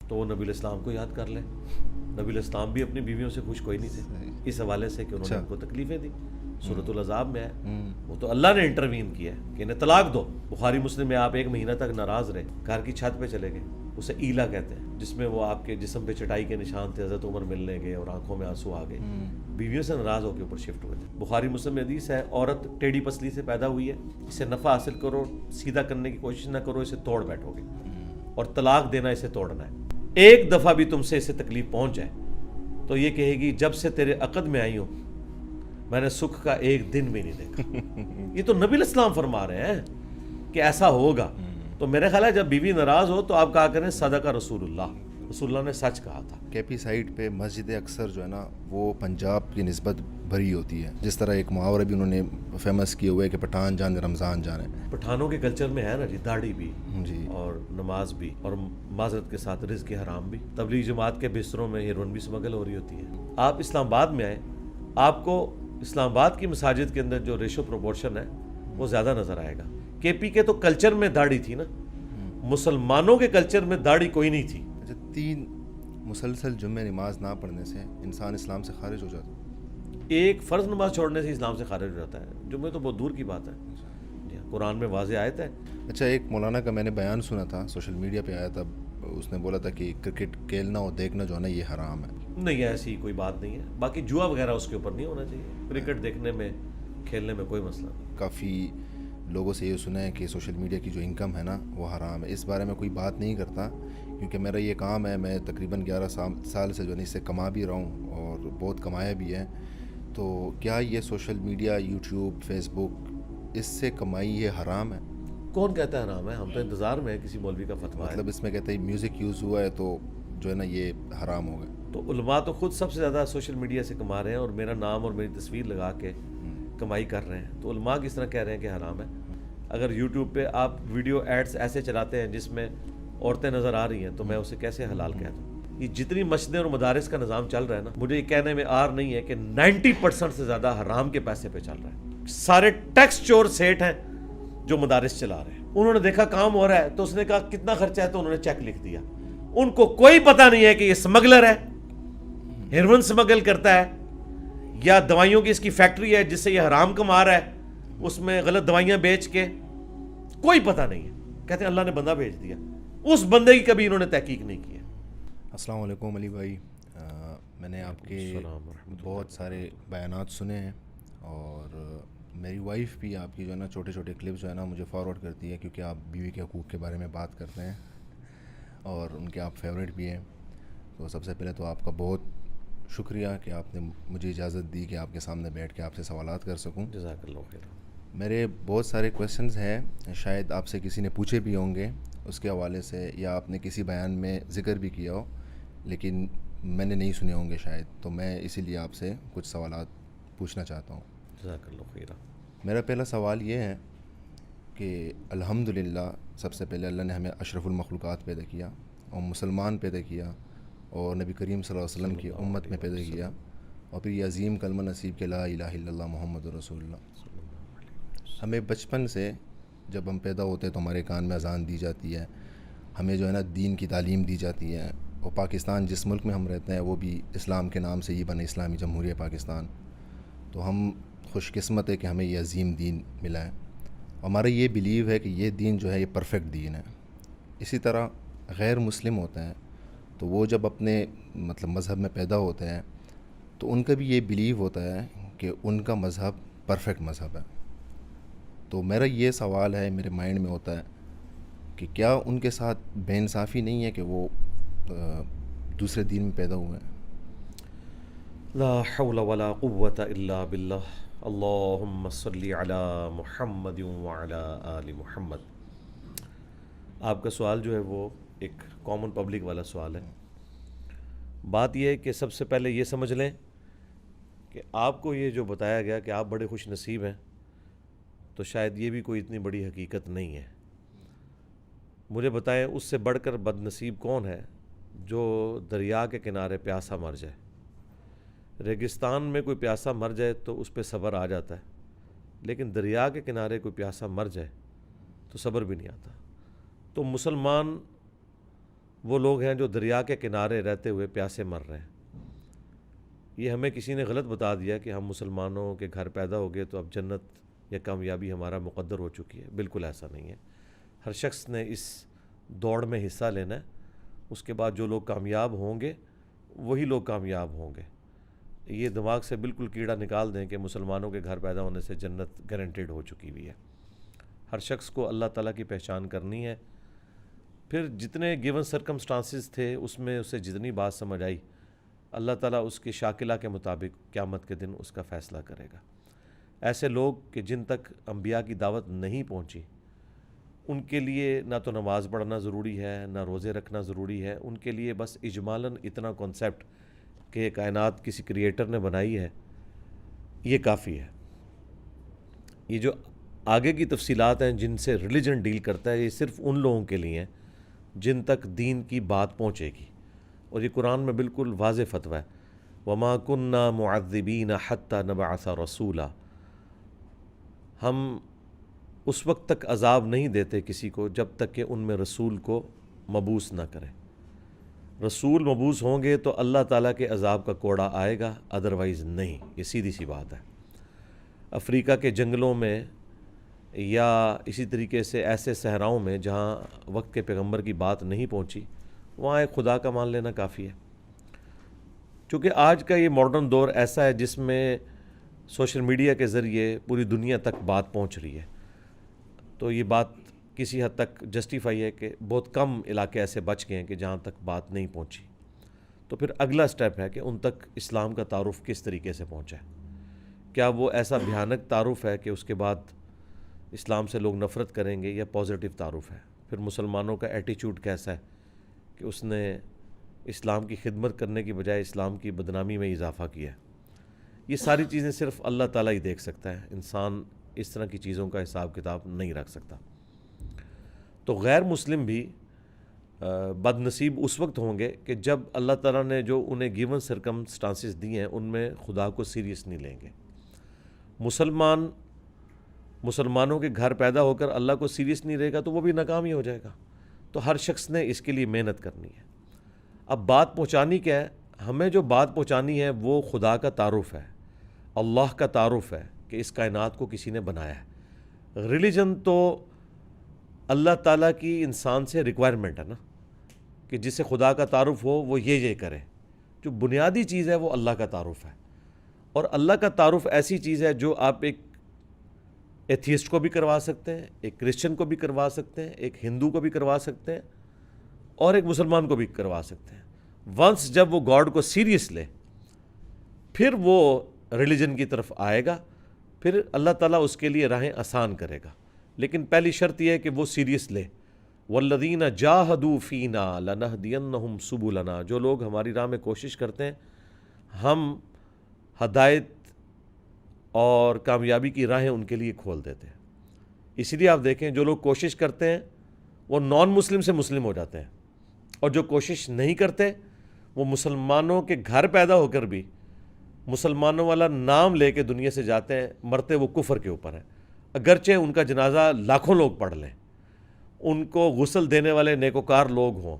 تو وہ نبی الاسلام کو یاد کر لیں. نبی الاسلام بھی اپنی بیویوں سے خوش کوئی نہیں تھے اس حوالے سے کہ انہوں نے ان کو تکلیفیں دی. سورۃ العذاب میں ہے, وہ تو اللہ نے انٹروین کیا ہے کہ انہیں طلاق دو. بخاری مسلم میں آپ 1 مہینہ تک ناراض رہے, گھر کی چھت پہ چلے گئے, اسے ایلا کہتے ہیں, جس میں وہ آپ کے جسم پہ چٹائی کے نشان تھے, حضرت عمر ملنے گئے اور آنکھوں میں آنسو آ گئے, بیویوں سے ناراض ہو کے اوپر شفٹ ہوئے تھے. بخاری مسلم میں حدیث ہے, عورت ٹیڑھی پسلی سے پیدا ہوئی ہے, اسے نفع حاصل کرو, سیدھا کرنے کی کوشش نہ کرو, اسے توڑ بیٹھو گے, اور طلاق دینا اسے توڑنا ہے. ایک دفعہ بھی تم سے اسے تکلیف پہنچ جائے تو یہ کہے گی جب سے تیرے عقد میں آئی ہوں میں نے سکھ کا ایک دن بھی نہیں دیکھا. یہ تو نبی الاسلام فرما رہے ہیں کہ ایسا ہوگا. تو میرے خیال ہے جب بیوی ناراض ہو تو آپ کہا کریں صدق رسول اللہ, رسول اللہ نے سچ کہا تھا. کے پی سائڈ پہ مسجدیں اکثر جو ہے نا وہ پنجاب کی نسبت بھری ہوتی ہے, جس طرح ایک محاورہ بھی انہوں نے فیمس کیے ہوئے کہ پٹھان جانے رمضان جانے. پٹھانوں کے کلچر میں ہے نا جی, داڑھی بھی جی, اور نماز بھی, اور معذرت کے ساتھ رزق حرام بھی. تبلیغ جماعت کے بستروں میں ہیروئن بھی سمگل ہو رہی ہوتی ہے. آپ اسلام آباد میں آئے, آپ کو اسلام آباد کی مساجد کے اندر جو ریشو پروپورشن ہے وہ زیادہ نظر آئے گا. کے پی کے تو کلچر میں داڑھی تھی نا, مسلمانوں کے کلچر میں داڑھی کوئی نہیں تھی. اچھا, 3 مسلسل جمعہ نماز نہ پڑھنے سے انسان اسلام سے خارج ہو جاتا ہے؟ ایک فرض نماز چھوڑنے سے اسلام سے خارج ہو جاتا ہے, جمعہ تو بہت دور کی بات ہے. قرآن میں واضح آیت ہے. اچھا, ایک مولانا کا میں نے بیان سنا تھا, سوشل میڈیا پہ آیا تھا, اس نے بولا تھا کہ کرکٹ کھیلنا اور دیکھنا جو ہے نا یہ حرام ہے. نہیں, ایسی کوئی بات نہیں ہے. باقی جوا وغیرہ اس کے اوپر نہیں ہونا چاہیے. کرکٹ دیکھنے میں کھیلنے میں کوئی مسئلہ نہیں. کافی لوگوں سے یہ سنا ہے کہ سوشل میڈیا کی جو انکم ہے نا وہ حرام ہے. اس بارے میں کوئی بات نہیں کرتا کیونکہ میرا یہ کام ہے, میں تقریباً 11 سال سے جو ہے اس سے کما بھی رہا ہوں اور بہت کمایا بھی ہے. تو کیا یہ سوشل میڈیا, یوٹیوب, فیس بک, اس سے کمائی یہ حرام ہے؟ کون کہتا ہے حرام ہے؟ ہم تو انتظار میں ہے کسی مولوی کا فتویٰ ہے. مطلب اس میں کہتے ہیں میوزک یوز ہوا ہے تو جو ہے نا یہ حرام ہو گیا. تو علماء تو خود سب سے زیادہ سوشل میڈیا سے کما رہے ہیں اور میرا نام اور میری تصویر لگا کے کمائی کر رہے ہیں. تو علماء کس طرح کہہ رہے ہیں کہ حرام ہے؟ اگر یوٹیوب پہ آپ ویڈیو ایڈز ایسے چلاتے ہیں جس میں عورتیں نظر آ رہی ہیں تو میں اسے کیسے حلال کہہ دوں؟ یہ جتنی مسجدیں اور مدارس کا نظام چل رہا ہے نا, مجھے یہ کہنے میں آر نہیں ہے کہ 90% سے زیادہ حرام کے پیسے پہ چل رہا ہے. سارے ٹیکس چور سیٹ ہیں جو مدارس چلا رہے ہیں. انہوں نے دیکھا کام ہو رہا ہے تو اس نے کہا کتنا خرچہ ہے, تو انہوں نے چیک لکھ دیا. ان کو کوئی پتہ نہیں ہے کہ یہ سمگلر ہے, ہیروئن سمگل کرتا ہے, یا دوائیوں کی اس کی فیکٹری ہے جس سے یہ حرام کما رہا ہے, اس میں غلط دوائیاں بیچ کے. کوئی پتہ نہیں ہے. کہتے ہیں اللہ نے بندہ بھیج دیا, اس بندے کی کبھی انہوں نے تحقیق نہیں کی ہے. السلام علیکم علی بھائی, میں نے آپ کے بہت سارے بیانات سنے ہیں اور میری وائف بھی آپ کی جو ہے نا چھوٹے چھوٹے کلپس جو ہے نا مجھے فارورڈ کرتی ہے کیونکہ آپ بیوی کے حقوق کے بارے میں بات کرتے ہیں اور ان کے آپ فیوریٹ بھی ہیں. تو سب سے پہلے تو آپ کا بہت شکریہ کہ آپ نے مجھے اجازت دی کہ آپ کے سامنے بیٹھ کے آپ سے سوالات کر سکوں. جزاک اللہ خیر. میرے بہت سارے کویسچنز ہیں, شاید آپ سے کسی نے پوچھے بھی ہوں گے اس کے حوالے سے, یا آپ نے کسی بیان میں ذکر بھی کیا ہو لیکن میں نے نہیں سنے ہوں گے شاید, تو میں اسی لیے آپ سے کچھ سوالات پوچھنا چاہتا ہوں. جزاک اللہ خیر. میرا پہلا سوال یہ ہے کہ الحمدللہ سب سے پہلے اللہ نے ہمیں اشرف المخلوقات پیدا کیا اور مسلمان پیدا کیا اور نبی کریم صلی اللہ علیہ وسلم کی امت میں پیدا کیا, اور پھر یہ عظیم کلمہ نصیب کہ لا الہ الا اللہ محمد رسول اللہ. ہمیں بچپن سے جب ہم پیدا ہوتے ہیں تو ہمارے کان میں اذان دی جاتی ہے, ہمیں جو ہے نا دین کی تعلیم دی جاتی ہے, اور پاکستان جس ملک میں ہم رہتے ہیں وہ بھی اسلام کے نام سے ہی بنا, اسلامی جمہوریہ پاکستان. تو ہم خوش قسمت ہے کہ ہمیں یہ عظیم دین ملا ہے. ہمارا یہ بیلیو ہے کہ یہ دین جو ہے یہ پرفیکٹ دین ہے. اسی طرح غیر مسلم ہوتے ہیں تو وہ جب اپنے مطلب مذہب میں پیدا ہوتے ہیں تو ان کا بھی یہ بیلیو ہوتا ہے کہ ان کا مذہب پرفیکٹ مذہب ہے. تو میرا یہ سوال ہے, میرے مائنڈ میں ہوتا ہے کہ کیا ان کے ساتھ بے انصافی نہیں ہے کہ وہ دوسرے دین میں پیدا ہوئے ہیں؟ لا حول ولا قوة الا باللہ. اللہم صلی علی محمد وعلی آل محمد. آپ کا سوال جو ہے وہ ایک کامن پبلک والا سوال ہے. بات یہ ہے کہ سب سے پہلے یہ سمجھ لیں کہ آپ کو یہ جو بتایا گیا کہ آپ بڑے خوش نصیب ہیں, تو شاید یہ بھی کوئی اتنی بڑی حقیقت نہیں ہے. مجھے بتائیں اس سے بڑھ کر بد نصیب کون ہے جو دریا کے کنارے پیاسا مر جائے. ریگستان میں کوئی پیاسا مر جائے تو اس پہ صبر آ جاتا ہے, لیکن دریا کے کنارے کوئی پیاسا مر جائے تو صبر بھی نہیں آتا. تو مسلمان وہ لوگ ہیں جو دریا کے کنارے رہتے ہوئے پیاسے مر رہے ہیں۔ یہ ہمیں کسی نے غلط بتا دیا کہ ہم مسلمانوں کے گھر پیدا ہو گئے تو اب جنت یا کامیابی ہمارا مقدر ہو چکی ہے۔ بالکل ایسا نہیں ہے۔ ہر شخص نے اس دوڑ میں حصہ لینا ہے، اس کے بعد جو لوگ کامیاب ہوں گے وہی لوگ کامیاب ہوں گے۔ یہ دماغ سے بالکل کیڑا نکال دیں کہ مسلمانوں کے گھر پیدا ہونے سے جنت گارنٹیڈ ہو چکی ہوئی ہے۔ ہر شخص کو اللہ تعالیٰ کی پہچان کرنی ہے، پھر جتنے گیون سرکمسٹانسز تھے اس میں اسے جتنی بات سمجھ آئی، اللہ تعالیٰ اس کی شاکلہ کے مطابق قیامت کے دن اس کا فیصلہ کرے گا۔ ایسے لوگ کہ جن تک انبیاء کی دعوت نہیں پہنچی، ان کے لیے نہ تو نماز پڑھنا ضروری ہے، نہ روزے رکھنا ضروری ہے، ان کے لیے بس اجمالاً اتنا کانسیپٹ کہ کائنات کسی کریٹر نے بنائی ہے یہ کافی ہے۔ یہ جو آگے کی تفصیلات ہیں جن سے ریلیجن ڈیل کرتا ہے، یہ صرف ان لوگوں کے لیے ہیں جن تک دین کی بات پہنچے گی، اور یہ قرآن میں بالکل واضح فتویٰ ہے، وَمَا كُنَّا مُعَذِّبِينَ حَتَّى نَبْعَثَ رَسُولًا۔ ہم اس وقت تک عذاب نہیں دیتے کسی کو جب تک کہ ان میں رسول کو مبعوث نہ کرے۔ رسول مبعوث ہوں گے تو اللہ تعالیٰ کے عذاب کا کوڑا آئے گا، ادروائز نہیں۔ یہ سیدھی سی بات ہے۔ افریقہ کے جنگلوں میں یا اسی طریقے سے ایسے صحراؤں میں جہاں وقت کے پیغمبر کی بات نہیں پہنچی، وہاں ایک خدا کا مان لینا کافی ہے۔ چونکہ آج کا یہ ماڈرن دور ایسا ہے جس میں سوشل میڈیا کے ذریعے پوری دنیا تک بات پہنچ رہی ہے، تو یہ بات کسی حد تک جسٹیفائی ہے کہ بہت کم علاقے ایسے بچ گئے ہیں کہ جہاں تک بات نہیں پہنچی۔ تو پھر اگلا سٹیپ ہے کہ ان تک اسلام کا تعارف کس طریقے سے پہنچا ہے۔ کیا وہ ایسا بھیانک تعارف ہے کہ اس کے بعد اسلام سے لوگ نفرت کریں گے، یا پازیٹیو تعارف ہے؟ پھر مسلمانوں کا ایٹیچیوڈ کیسا ہے کہ اس نے اسلام کی خدمت کرنے کی بجائے اسلام کی بدنامی میں اضافہ کیا ہے؟ یہ ساری چیزیں صرف اللہ تعالیٰ ہی دیکھ سکتا ہے، انسان اس طرح کی چیزوں کا حساب کتاب نہیں رکھ سکتا۔ تو غیر مسلم بھی بد نصیب اس وقت ہوں گے کہ جب اللہ تعالیٰ نے جو انہیں گیون سرکمسٹانسز دی ہیں ان میں خدا کو سیریس نہیں لیں گے۔ مسلمانوں کے گھر پیدا ہو کر اللہ کو سیریس نہیں رہے گا تو وہ بھی ناکام ہی ہو جائے گا۔ تو ہر شخص نے اس کے لیے محنت کرنی ہے۔ اب بات پہنچانی کیا ہے؟ ہمیں جو بات پہنچانی ہے وہ خدا کا تعارف ہے، اللہ کا تعارف ہے کہ اس کائنات کو کسی نے بنایا ہے۔ ریلیجن تو اللہ تعالیٰ کی انسان سے ریکوائرمنٹ ہے نا، کہ جسے خدا کا تعارف ہو وہ یہ کرے۔ جو بنیادی چیز ہے وہ اللہ کا تعارف ہے، اور اللہ کا تعارف ایسی چیز ہے جو آپ ایک ایتھیسٹ کو بھی کروا سکتے ہیں، ایک کرسچن کو بھی کروا سکتے ہیں، ایک ہندو کو بھی کروا سکتے ہیں، اور ایک مسلمان کو بھی کروا سکتے ہیں۔ ونس جب وہ گاڈ کو سیریس لے پھر وہ ریلیجن کی طرف آئے گا، پھر اللہ تعالیٰ اس کے لیے راہیں آسان کرے گا، لیکن پہلی شرط یہ ہے کہ وہ سیریس لے۔ وَالَّذِينَ جَاهَدُوا فِينَا لَنَهْدِيَنَّهُمْ سُبُلَنَا۔ جو لوگ ہماری راہ میں کوشش کرتے ہیں ہم ہدایت اور کامیابی کی راہیں ان کے لیے کھول دیتے ہیں۔ اسی لیے آپ دیکھیں جو لوگ کوشش کرتے ہیں وہ نان مسلم سے مسلم ہو جاتے ہیں، اور جو کوشش نہیں کرتے وہ مسلمانوں کے گھر پیدا ہو کر بھی مسلمانوں والا نام لے کے دنیا سے جاتے ہیں، مرتے وہ کفر کے اوپر ہیں، اگرچہ ان کا جنازہ لاکھوں لوگ پڑھ لیں، ان کو غسل دینے والے نیکوکار لوگ ہوں،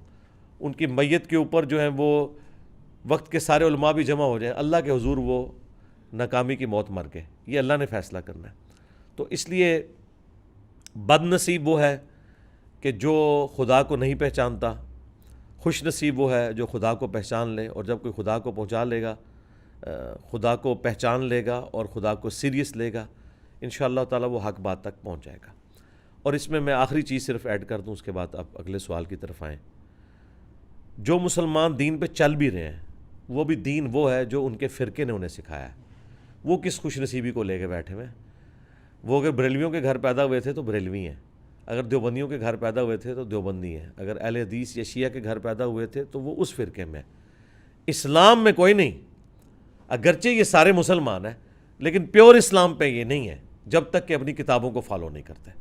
ان کی میت کے اوپر جو ہیں وہ وقت کے سارے علماء بھی جمع ہو جائیں، اللہ کے حضور وہ ناکامی کی موت مر گئے۔ یہ اللہ نے فیصلہ کرنا ہے۔ تو اس لیے بد نصیب وہ ہے کہ جو خدا کو نہیں پہچانتا، خوش نصیب وہ ہے جو خدا کو پہچان لے، اور جب کوئی خدا کو پہنچا لے گا، خدا کو پہچان لے گا اور خدا کو سیریس لے گا، انشاءاللہ تعالیٰ وہ حق بات تک پہنچ جائے گا۔ اور اس میں آخری چیز صرف ایڈ کر دوں، اس کے بعد آپ اگلے سوال کی طرف آئیں۔ جو مسلمان دین پہ چل بھی رہے ہیں وہ بھی دین وہ ہے جو ان کے فرقے نے انہیں سکھایا ہے۔ وہ کس خوش نصیبی کو لے کے بیٹھے ہوئے ہیں؟ وہ اگر بریلویوں کے گھر پیدا ہوئے تھے تو بریلوی ہیں، اگر دیوبندیوں کے گھر پیدا ہوئے تھے تو دیوبندی ہیں، اگر اہل حدیث یا شیعہ کے گھر پیدا ہوئے تھے تو وہ اس فرقے میں۔ اسلام میں کوئی نہیں، اگرچہ یہ سارے مسلمان ہیں لیکن پیور اسلام پہ یہ نہیں ہے جب تک کہ اپنی کتابوں کو فالو نہیں کرتے۔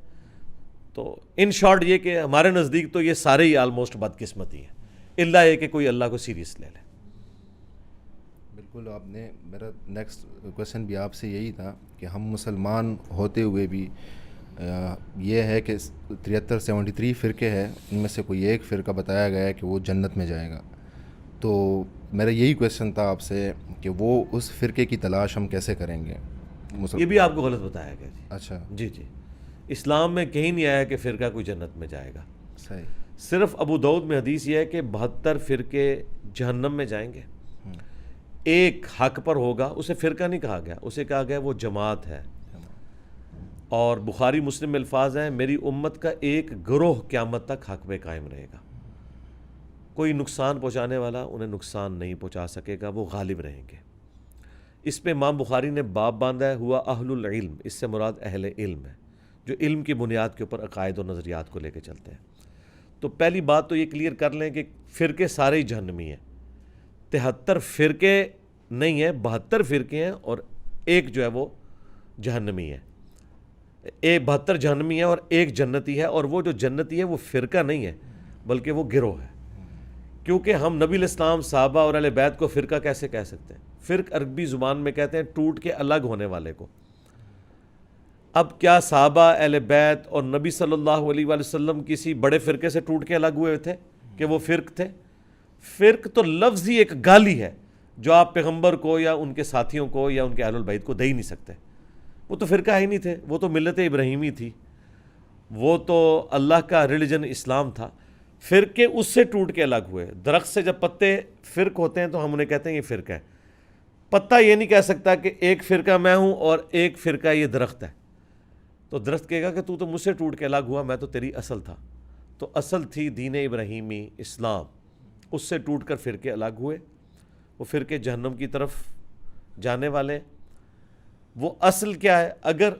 تو ان شارٹ یہ کہ ہمارے نزدیک تو یہ سارے ہی آلموسٹ بدقسمتی ہیں، الا یہ کہ کوئی اللہ کو سیریس لے لے۔ بالکل، آپ نے میرا نیکسٹ کویشچن بھی آپ سے یہی تھا کہ ہم مسلمان ہوتے ہوئے بھی یہ ہے کہ 73 فرقے ہیں، ان میں سے کوئی ایک فرقہ بتایا گیا ہے کہ وہ جنت میں جائے گا. تو میرا یہی کویشچن تھا آپ سے کہ وہ اس فرقے کی تلاش ہم کیسے کریں گے؟ یہ بھی آپ کو غلط بتایا گیا جی. اچھا جی جی، اسلام میں کہیں نہیں آیا کہ فرقہ کوئی جنت میں جائے گا. صحیح. صرف ابو داؤد میں حدیث یہ ہے کہ 72 فرقے جہنم میں جائیں گے، ایک حق پر ہوگا. اسے فرقہ نہیں کہا گیا، اسے کہا گیا وہ جماعت ہے. اور بخاری مسلم میں الفاظ ہیں میری امت کا ایک گروہ قیامت تک حق پہ قائم رہے گا. کوئی نقصان پہنچانے والا انہیں نقصان نہیں پہنچا سکے گا، وہ غالب رہیں گے. اس پہ امام بخاری نے باب باندھا ہے ہوا اہل العلم، اس سے مراد اہل علم ہے جو علم کی بنیاد کے اوپر عقائد و نظریات کو لے کے چلتے ہیں. تو پہلی بات تو یہ کلیئر کر لیں کہ فرقے سارے ہی جہنمی ہیں. 73 فرقے نہیں ہیں، 72 فرقے ہیں اور ایک جو ہے وہ جہنمی ہے. 72 جہنمی ہیں اور ایک جنتی ہے، اور وہ جو جنتی ہے وہ فرقہ نہیں ہے بلکہ وہ گروہ ہے. کیونکہ ہم نبی الاسلام صحابہ اور اہل بیت کو فرقہ کیسے کہہ سکتے ہیں؟ فرق عربی زبان میں کہتے ہیں ٹوٹ کے الگ ہونے والے کو. اب کیا صحابہ اہل بیت اور نبی صلی اللہ علیہ وآلہ وسلم کسی بڑے فرقے سے ٹوٹ کے الگ ہوئے تھے کہ وہ فرق تھے؟ فرق تو لفظ ہی ایک گالی ہے جو آپ پیغمبر کو یا ان کے ساتھیوں کو یا ان کے اہل البیت کو دے ہی نہیں سکتے. وہ تو فرقہ ہی نہیں تھے، وہ تو ملت ابراہیمی تھی، وہ تو اللہ کا ریلیجن اسلام تھا. فرقے اس سے ٹوٹ کے الگ ہوئے. درخت سے جب پتے فرق ہوتے ہیں تو ہم انہیں کہتے ہیں یہ فرقہ ہے. پتا یہ نہیں کہہ سکتا کہ ایک فرقہ میں ہوں اور ایک فرقہ یہ درخت ہے. تو درخت کہے گا کہ تو مجھ سے ٹوٹ کے الگ ہوا، میں تو تیری اصل تھا. تو اصل تھی دین ابراہیمی اسلام، اس سے ٹوٹ کر فرقے الگ ہوئے. وہ فرقے جہنم کی طرف جانے والے. وہ اصل کیا ہے؟ اگر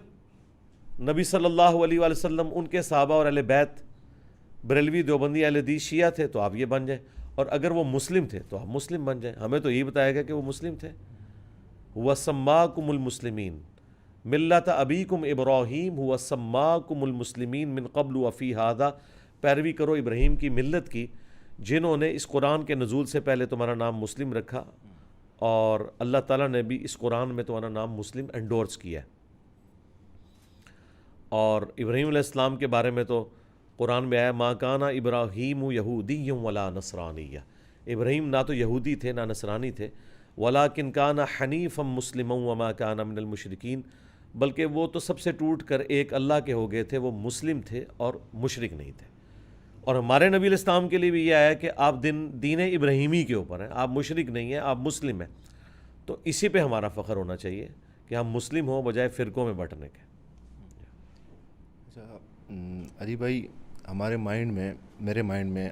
نبی صلی اللہ علیہ وآلہ وسلم ان کے صحابہ اور اہل بیت بریلوی دیوبندی اہل حدیث شیعہ تھے تو آپ یہ بن جائیں، اور اگر وہ مسلم تھے تو آپ مسلم بن جائیں. ہمیں تو یہی بتایا گیا کہ وہ مسلم تھے. وَسَمَّاكُمُ الْمُسْلِمِينَ ملت ابیکم ابراہیم ہوا سماکم المسلمین من قبل وفی ہذا. پیروی کرو ابراہیم کی ملت کی جنہوں نے اس قرآن کے نزول سے پہلے تمہارا نام مسلم رکھا، اور اللہ تعالیٰ نے بھی اس قرآن میں تمہارا نام مسلم انڈورس کیا ہے. اور ابراہیم علیہ السلام کے بارے میں تو قرآن میں آیا ما کان ابراہیم یہودی ولا نصرانیہ. ابراہیم نہ تو یہودی تھے نہ نصرانی تھے. ولیکن کان حنیفا مسلما وما کان من المشرکین، بلکہ وہ تو سب سے ٹوٹ کر ایک اللہ کے ہو گئے تھے، وہ مسلم تھے اور مشرک نہیں تھے. اور ہمارے نبی علیہ السلام کے لیے بھی یہ آیا کہ آپ دین ابراہیمی کے اوپر ہیں، آپ مشرک نہیں ہیں، آپ مسلم ہیں. تو اسی پہ ہمارا فخر ہونا چاہیے کہ ہم مسلم ہوں بجائے فرقوں میں بٹنے کے. علی بھائی، ہمارے مائنڈ میں، میرے مائنڈ میں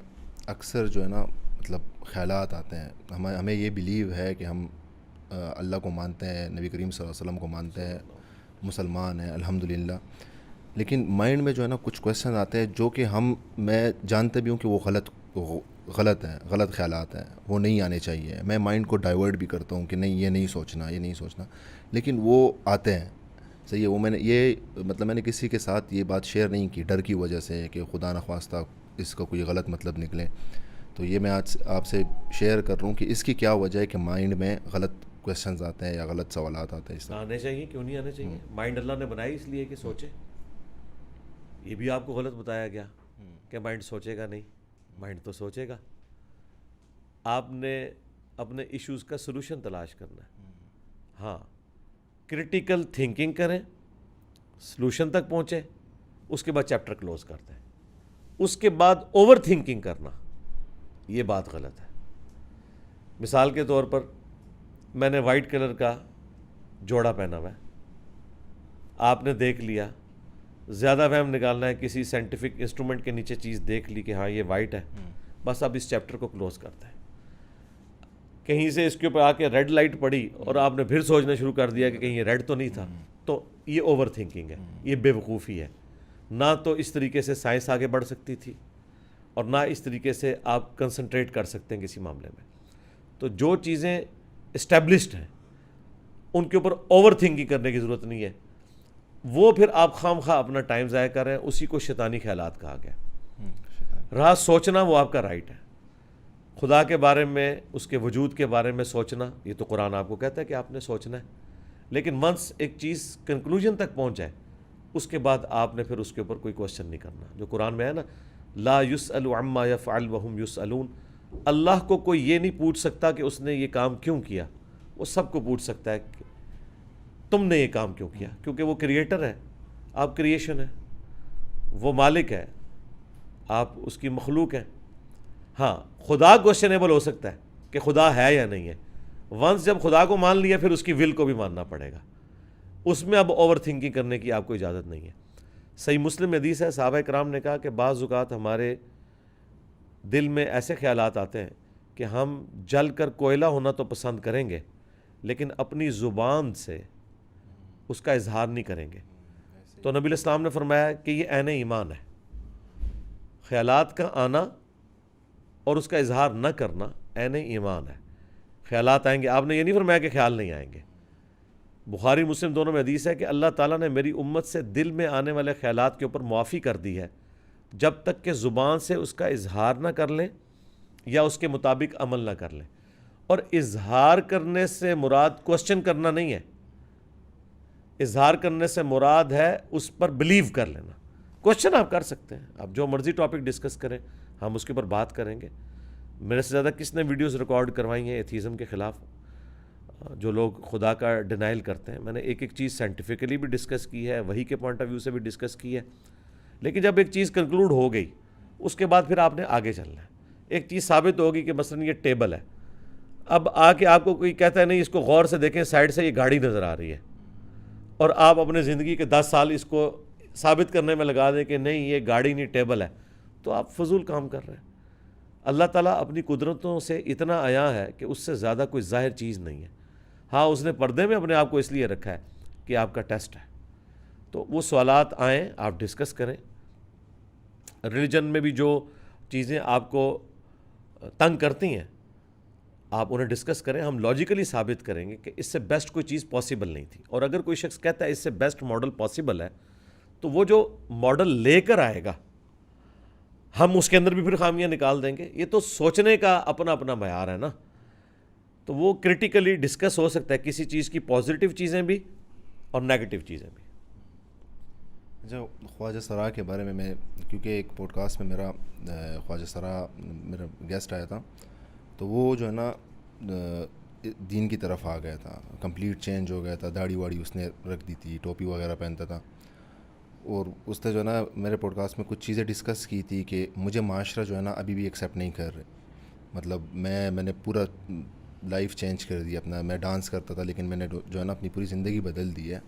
اکثر جو ہے نا مطلب خیالات آتے ہیں. ہمیں یہ بلیو ہے کہ ہم اللہ کو مانتے ہیں، نبی کریم صلی اللہ علیہ وسلم کو مانتے ہیں، مسلمان ہیں الحمدللہ. لیکن مائنڈ میں جو ہے نا کچھ کویشچن آتے ہیں جو کہ میں جانتے بھی ہوں کہ وہ غلط ہیں، غلط خیالات ہیں، وہ نہیں آنے چاہیے. میں مائنڈ کو ڈائیورٹ بھی کرتا ہوں کہ نہیں یہ نہیں سوچنا، یہ نہیں سوچنا، لیکن وہ آتے ہیں. صحیح ہے. وہ میں نے کسی کے ساتھ یہ بات شیئر نہیں کی ڈر کی وجہ سے کہ خدا نخواستہ اس کا کوئی غلط مطلب نکلے. تو یہ میں آج آپ سے شیئر کر رہا ہوں کہ اس کی کیا وجہ ہے کہ مائنڈ میں غلط کویشچنز آتے ہیں یا غلط سوالات آتے ہیں. اس طرح آنے چاہیے، کیوں نہیں آنے چاہیے؟ مائنڈ اللہ نے بنائی اس لیے کہ سوچے. یہ بھی آپ کو غلط بتایا گیا کہ مائنڈ سوچے گا. نہیں، مائنڈ تو سوچے گا. آپ نے اپنے ایشوز کا سلوشن تلاش کرنا ہے. ہاں، کرٹیکل تھنکنگ کریں، سلوشن تک پہنچیں، اس کے بعد چیپٹر کلوز کر دیں. اس کے بعد اوور تھنکنگ کرنا، یہ بات غلط ہے. مثال کے طور پر میں نے وائٹ کلر کا جوڑا پہنا ہوا ہے، آپ نے دیکھ لیا، زیادہ فہم نکالنا ہے، کسی سائنٹیفک انسٹرومنٹ کے نیچے چیز دیکھ لی کہ ہاں یہ وائٹ ہے، بس اب اس چیپٹر کو کلوز کرتے ہیں. کہیں سے اس کے اوپر آ کے ریڈ لائٹ پڑی اور آپ نے پھر سوچنا شروع کر دیا کہ کہیں یہ ریڈ تو نہیں تھا، تو یہ اوور تھنکنگ ہے، یہ بے وقوفی ہے. نہ تو اس طریقے سے سائنس آگے بڑھ سکتی تھی اور نہ اس طریقے سے آپ کنسنٹریٹ کر سکتے ہیں کسی معاملے میں. تو جو چیزیں اسٹیبلشڈ ہیں ان کے اوپر اوور تھنکنگ کرنے کی ضرورت نہیں ہے. وہ پھر آپ خام خواہ اپنا ٹائم ضائع کر رہے ہیں، اسی کو شیطانی خیالات کہا گیا. رہا سوچنا، وہ آپ کا رائٹ ہے. خدا کے بارے میں، اس کے وجود کے بارے میں سوچنا، یہ تو قرآن آپ کو کہتا ہے کہ آپ نے سوچنا ہے. لیکن ونس ایک چیز کنکلوژن تک پہنچ جائے اس کے بعد آپ نے پھر اس کے اوپر کوئی کوشچن نہیں کرنا. جو قرآن میں ہے نا لا یسأل عما یفعل وہم یسألون, اللہ کو کوئی یہ نہیں پوچھ سکتا کہ اس نے یہ کام کیوں کیا, وہ سب کو پوچھ سکتا ہے کہ تم نے یہ کام کیوں کیا, کیونکہ وہ کریٹر ہے, آپ کریشن ہے, وہ مالک ہے, آپ اس کی مخلوق ہیں. ہاں خدا کوشچنیبل ہو سکتا ہے کہ خدا ہے یا نہیں ہے, ونس جب خدا کو مان لیا پھر اس کی ول کو بھی ماننا پڑے گا, اس میں اب اوور تھنکنگ کرنے کی آپ کو اجازت نہیں ہے. صحیح مسلم میں حدیث ہے, صحابہ کرام نے کہا کہ بعض اوقات ہمارے دل میں ایسے خیالات آتے ہیں کہ ہم جل کر کوئلہ ہونا تو پسند کریں گے لیکن اپنی زبان سے اس کا اظہار نہیں کریں گے. تو نبی علیہ السلام نے فرمایا کہ یہ عین ایمان ہے, خیالات کا آنا اور اس کا اظہار نہ کرنا عین ایمان ہے. خیالات آئیں گے, آپ نے یہ نہیں فرمایا کہ خیال نہیں آئیں گے. بخاری مسلم دونوں میں حدیث ہے کہ اللہ تعالیٰ نے میری امت سے دل میں آنے والے خیالات کے اوپر معافی کر دی ہے جب تک کہ زبان سے اس کا اظہار نہ کر لیں یا اس کے مطابق عمل نہ کر لیں. اور اظہار کرنے سے مراد کوشچن کرنا نہیں ہے, اظہار کرنے سے مراد ہے اس پر بلیو کر لینا. کوشچن آپ کر سکتے ہیں, آپ جو مرضی ٹاپک ڈسکس کریں, ہم اس کے اوپر بات کریں گے. میرے سے زیادہ کس نے ویڈیوز ریکارڈ کروائی ہیں ایتھیزم کے خلاف, جو لوگ خدا کا ڈینائل کرتے ہیں. میں نے ایک ایک چیز سائنٹیفکلی بھی ڈسکس کی ہے, وہی کے پوائنٹ آف ویو سے بھی ڈسکس کی ہے, لیکن جب ایک چیز کنکلوڈ ہو گئی اس کے بعد پھر آپ نے آگے چلنا ہے. ایک چیز ثابت ہوگی کہ مثلا یہ ٹیبل ہے, اب آ کے آپ کو کوئی کہتا ہے نہیں اس کو غور سے دیکھیں سائڈ سے یہ گاڑی نظر آ رہی ہے, اور آپ اپنے زندگی کے 10 سال اس کو ثابت کرنے میں لگا دیں کہ نہیں یہ گاڑی نہیں ٹیبل ہے, تو آپ فضول کام کر رہے ہیں. اللہ تعالیٰ اپنی قدرتوں سے اتنا آیا ہے کہ اس سے زیادہ کوئی ظاہر چیز نہیں ہے. ہاں اس نے پردے میں اپنے آپ کو اس لیے رکھا ہے کہ آپ کا ٹیسٹ ہے. تو وہ سوالات آئیں, آپ ڈسکس کریں. ریلیجن میں بھی جو چیزیں آپ کو تنگ کرتی ہیں آپ انہیں ڈسکس کریں. ہم لاجیکلی ثابت کریں گے کہ اس سے بیسٹ کوئی چیز پاسبل نہیں تھی, اور اگر کوئی شخص کہتا ہے اس سے بیسٹ ماڈل پاسبل ہے تو وہ جو ماڈل لے کر آئے گا ہم اس کے اندر بھی پھر خامیاں نکال دیں گے. یہ تو سوچنے کا اپنا اپنا معیار ہے نا, تو وہ کرٹیکلی ڈسکس ہو سکتا ہے کسی چیز کی پازیٹیو چیزیں بھی اور نیگیٹو چیزیں بھی. جو خواجہ سرا کے بارے میں کیونکہ ایک پوڈ کاسٹ میں میرا خواجہ سرا میرا گیسٹ آیا تھا, تو وہ جو ہے نا دین کی طرف آ گیا تھا, کمپلیٹ چینج ہو گیا تھا. داڑھی واڑی اس نے رکھ دی تھی, ٹوپی وغیرہ پہنتا تھا, اور اس نے جو ہے نا میرے پوڈ کاسٹ میں کچھ چیزیں ڈسکس کی تھی کہ مجھے معاشرہ جو ہے نا ابھی بھی ایکسیپٹ نہیں کر رہے. مطلب میں نے پورا لائف چینج کر دی اپنا. میں ڈانس کرتا تھا لیکن میں نے جو ہے نا اپنی پوری زندگی بدل دی ہے,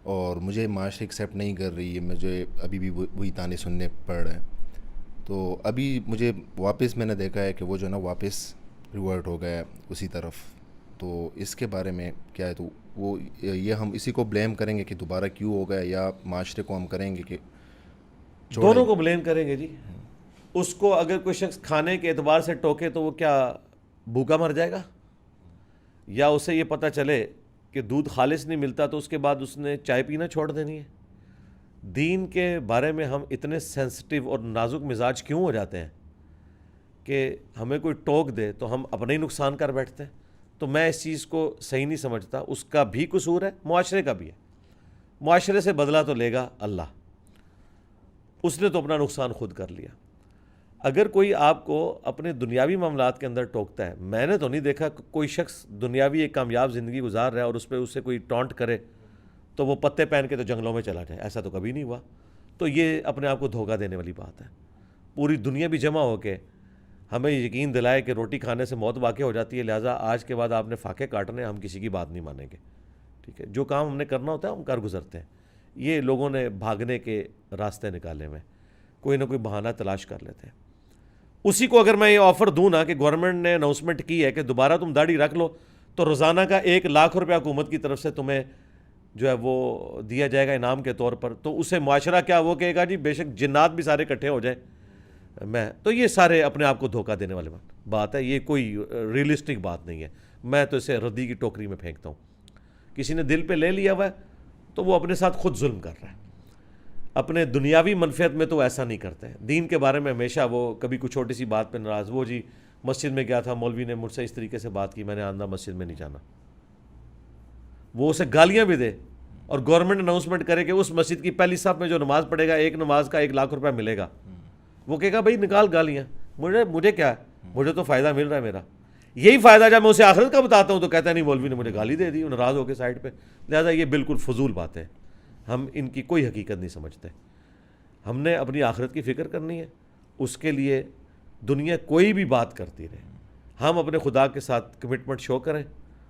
اور مجھے معاشرہ ایکسیپٹ نہیں کر رہی ہے. مجھے ابھی بھی وہی تانے سننے پڑ رہے ہیں. تو ابھی مجھے واپس میں نے دیکھا ہے کہ وہ جو ہے نا واپس ریورٹ ہو گیا اسی طرف. تو اس کے بارے میں کیا ہے, تو وہ یہ ہم اسی کو بلیم کریں گے کہ دوبارہ کیوں ہو گیا, یا معاشرے کو ہم کریں گے کہ دونوں کو بلیم کریں گے جی. اس کو اگر کوئی شخص کھانے کے اعتبار سے ٹوکے تو وہ کیا بھوکا مر جائے گا, یا اسے یہ پتہ چلے کہ دودھ خالص نہیں ملتا تو اس کے بعد اس نے چائے پینا چھوڑ دینی ہے. دین کے بارے میں ہم اتنے سینسٹیو اور نازک مزاج کیوں ہو جاتے ہیں کہ ہمیں کوئی ٹوک دے تو ہم اپنے ہی نقصان کر بیٹھتے ہیں. تو میں اس چیز کو صحیح نہیں سمجھتا. اس کا بھی قصور ہے, معاشرے کا بھی ہے. معاشرے سے بدلہ تو لے گا اللہ, اس نے تو اپنا نقصان خود کر لیا. اگر کوئی آپ کو اپنے دنیاوی معاملات کے اندر ٹوکتا ہے, میں نے تو نہیں دیکھا کوئی شخص دنیاوی ایک کامیاب زندگی گزار رہا ہے اور اس پہ اس سے کوئی ٹونٹ کرے تو وہ پتے پہن کے تو جنگلوں میں چلا جائے. ایسا تو کبھی نہیں ہوا. تو یہ اپنے آپ کو دھوکہ دینے والی بات ہے. پوری دنیا بھی جمع ہو کے ہمیں یقین دلائے کہ روٹی کھانے سے موت واقع ہو جاتی ہے, لہٰذا آج کے بعد آپ نے فاقے کاٹنے, ہم کسی کی بات نہیں مانیں گے. ٹھیک ہے, جو کام ہم نے کرنا ہوتا ہے ہم کر گزرتے ہیں. یہ لوگوں نے بھاگنے کے راستے نکالے ہوئے, کوئی نہ کوئی بہانہ تلاش کر لیتے ہیں. اسی کو اگر میں یہ آفر دوں نا کہ گورنمنٹ نے اناؤنسمنٹ کی ہے کہ دوبارہ تم داڑھی رکھ لو تو روزانہ کا 1 لاکھ روپیہ حکومت کی طرف سے تمہیں جو ہے وہ دیا جائے گا انعام کے طور پر, تو اسے معاشرہ کیا وہ کہے گا جی بے شک جنات بھی سارے اکٹھے ہو جائیں. تو یہ سارے اپنے آپ کو دھوکہ دینے والے بات ہے. یہ کوئی ریئلسٹک بات نہیں ہے. میں تو اسے ردی کی ٹوکری میں پھینکتا ہوں. کسی نے دل پہ لے لیا ہوا ہے تو وہ اپنے ساتھ خود ظلم کر رہا ہے. اپنے دنیاوی منفعت میں تو ایسا نہیں کرتے ہیں. دین کے بارے میں ہمیشہ وہ کبھی کوئی چھوٹی سی بات پہ ناراض, وہ جی مسجد میں گیا تھا, مولوی نے مجھ سے اس طریقے سے بات کی, میں نے آندہ مسجد میں نہیں جانا. وہ اسے گالیاں بھی دے اور گورنمنٹ اناؤنسمنٹ کرے کہ اس مسجد کی پہلی صف میں جو نماز پڑھے گا ایک نماز کا 1 لاکھ روپے ملے گا, وہ کہے گا بھائی نکال گالیاں, مجھے کیا ہے, مجھے تو فائدہ مل رہا ہے میرا. یہی فائدہ جب میں اسے آخرت کا بتاتا ہوں تو کہتا ہے نہیں مولوی نے مجھے گالی دے دی, ناراض ہو کے سائڈ پہ. لہٰذا یہ بالکل فضول باتیں, ہم ان کی کوئی حقیقت نہیں سمجھتے. ہم نے اپنی آخرت کی فکر کرنی ہے, اس کے لیے دنیا کوئی بھی بات کرتی رہے, ہم اپنے خدا کے ساتھ کمٹمنٹ شو کریں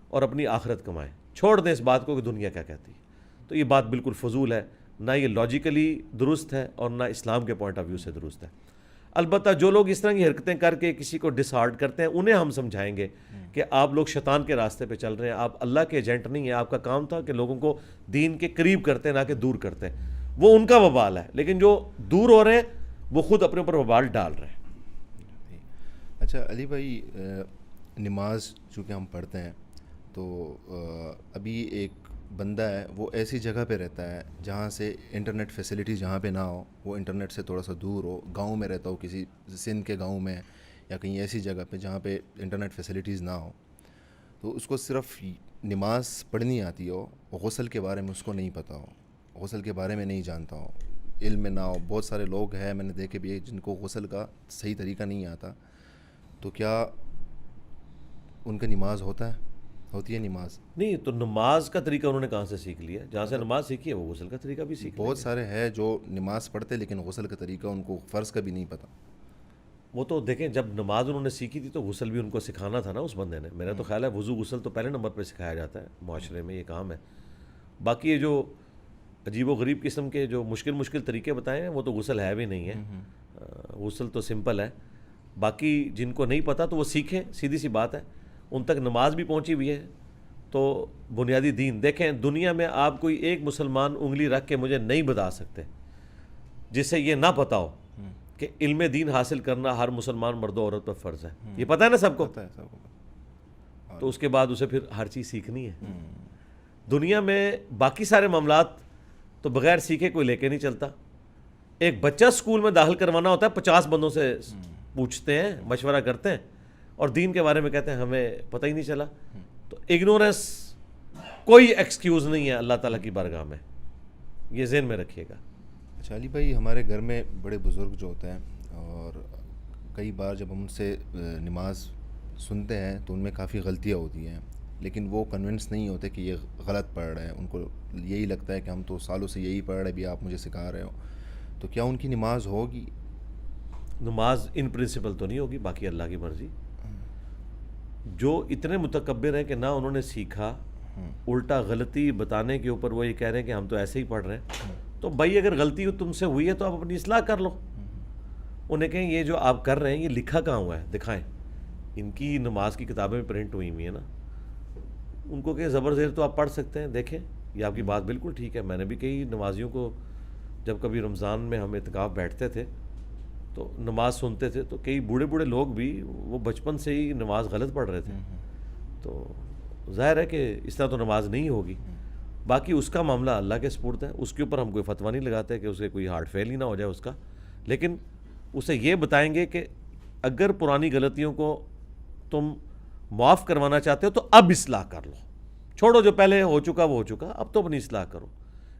اور اپنی آخرت کمائیں, چھوڑ دیں اس بات کو کہ دنیا کیا کہتی ہے. تو یہ بات بالکل فضول ہے, نہ یہ لاجیکلی درست ہے اور نہ اسلام کے پوائنٹ آف ویو سے درست ہے. البتہ جو لوگ اس طرح کی حرکتیں کر کے کسی کو ڈس ہارٹ کرتے ہیں انہیں ہم سمجھائیں گے کہ آپ لوگ شیطان کے راستے پہ چل رہے ہیں, آپ اللہ کے ایجنٹ نہیں ہیں. آپ کا کام تھا کہ لوگوں کو دین کے قریب کرتے ہیں نہ کہ دور کرتے ہیں. وہ ان کا وبال ہے, لیکن جو دور ہو رہے ہیں وہ خود اپنے اوپر وبال ڈال رہے ہیں. اچھا علی بھائی, نماز چونکہ ہم پڑھتے ہیں تو ابھی ایک بندہ ہے وہ ایسی جگہ پہ رہتا ہے جہاں سے انٹرنیٹ فیسلٹی جہاں پہ نہ ہو, وہ انٹرنیٹ سے تھوڑا سا دور ہو, گاؤں میں رہتا ہو, کسی سندھ کے گاؤں میں یا کہیں ایسی جگہ پہ جہاں پہ انٹرنیٹ فیسلٹیز نہ ہو, تو اس کو صرف نماز پڑھنی آتی ہو, غسل کے بارے میں اس کو نہیں پتہ ہو, غسل کے بارے میں نہیں جانتا ہو, علم میں نہ ہو. بہت سارے لوگ ہیں میں نے دیکھے بھی جن کو غسل کا صحیح طریقہ نہیں آتا, تو کیا ان کا نماز ہوتی ہے نماز؟ نہیں تو نماز کا طریقہ انہوں نے کہاں سے سیکھ لیا؟ جہاں سے نماز سیکھی ہے وہ غسل کا طریقہ بھی سیکھ. بہت سارے ہیں جو نماز پڑھتے لیکن غسل کا طریقہ ان کو فرض کا بھی نہیں پتہ. وہ تو دیکھیں جب نماز انہوں نے سیکھی تھی تو غسل بھی ان کو سکھانا تھا نا اس بندے نے. میرا تو خیال ہے وضو غسل تو پہلے نمبر پہ سکھایا جاتا ہے, معاشرے میں یہ کام ہے. باقی یہ جو عجیب و غریب قسم کے جو مشکل طریقے بتائے ہیں وہ تو غسل ہے بھی نہیں ہے. غسل تو سمپل ہے. باقی جن کو نہیں پتہ تو وہ سیکھیں, سیدھی سی بات ہے. ان تک نماز بھی پہنچی ہوئی ہے تو بنیادی دین دیکھیں. دنیا میں آپ کوئی ایک مسلمان انگلی رکھ کے مجھے نہیں بتا سکتے جسے یہ نہ پتہ ہو کہ علم دین حاصل کرنا ہر مسلمان مرد و عورت پر فرض ہے. یہ پتہ ہے نا سب کو, تو اس کے بعد اسے پھر ہر چیز سیکھنی ہے. دنیا میں باقی سارے معاملات تو بغیر سیکھے کوئی لے کے نہیں چلتا. ایک بچہ اسکول میں داخل کروانا ہوتا ہے 50 بندوں سے پوچھتے ہیں, مشورہ کرتے ہیں, اور دین کے بارے میں کہتے ہیں ہمیں پتہ ہی نہیں چلا. تو اگنورنس کوئی ایکسکیوز نہیں ہے اللہ تعالیٰ کی بارگاہ میں, یہ ذہن میں رکھیے گا. اچھا علی بھائی, ہمارے گھر میں بڑے بزرگ جو ہوتے ہیں اور کئی بار جب ہم ان سے نماز سنتے ہیں تو ان میں کافی غلطیاں ہوتی ہیں, لیکن وہ کنونس نہیں ہوتے کہ یہ غلط پڑھ رہے ہیں. ان کو یہی لگتا ہے کہ ہم تو سالوں سے یہی پڑھ رہے ہیں, بھی آپ مجھے سکھا رہے ہو. تو کیا ان کی نماز ہوگی؟ نماز ان پرنسپل تو نہیں ہوگی, باقی اللہ کی مرضی. جو اتنے متکبر ہیں کہ نہ انہوں نے سیکھا, الٹا غلطی بتانے کے اوپر وہ یہ کہہ رہے ہیں کہ ہم تو ایسے ہی پڑھ رہے ہیں. تو بھائی اگر غلطی تم سے ہوئی ہے تو آپ اپنی اصلاح کر لو. انہیں کہیں یہ جو آپ کر رہے ہیں یہ لکھا کہاں ہوا ہے دکھائیں. ان کی نماز کی کتابیں پرنٹ ہوئی ہوئی ہیں نا, ان کو کہ زبر زیر تو آپ پڑھ سکتے ہیں, دیکھیں یہ آپ کی بات بالکل ٹھیک ہے. میں نے بھی کئی نمازیوں کو جب کبھی رمضان میں ہم اعتکاف بیٹھتے تھے تو نماز سنتے تھے تو کئی بوڑھے لوگ بھی وہ بچپن سے ہی نماز غلط پڑھ رہے تھے. تو ظاہر ہے کہ اس طرح تو نماز نہیں ہوگی. باقی اس کا معاملہ اللہ کے سپرد ہے, اس کے اوپر ہم کوئی فتویٰ نہیں لگاتے کہ اسے کوئی ہارٹ فیل ہی نہ ہو جائے اس کا. لیکن اسے یہ بتائیں گے کہ اگر پرانی غلطیوں کو تم معاف کروانا چاہتے ہو تو اب اصلاح کر لو, چھوڑو جو پہلے ہو چکا وہ ہو چکا, اب تو اپنی اصلاح کرو.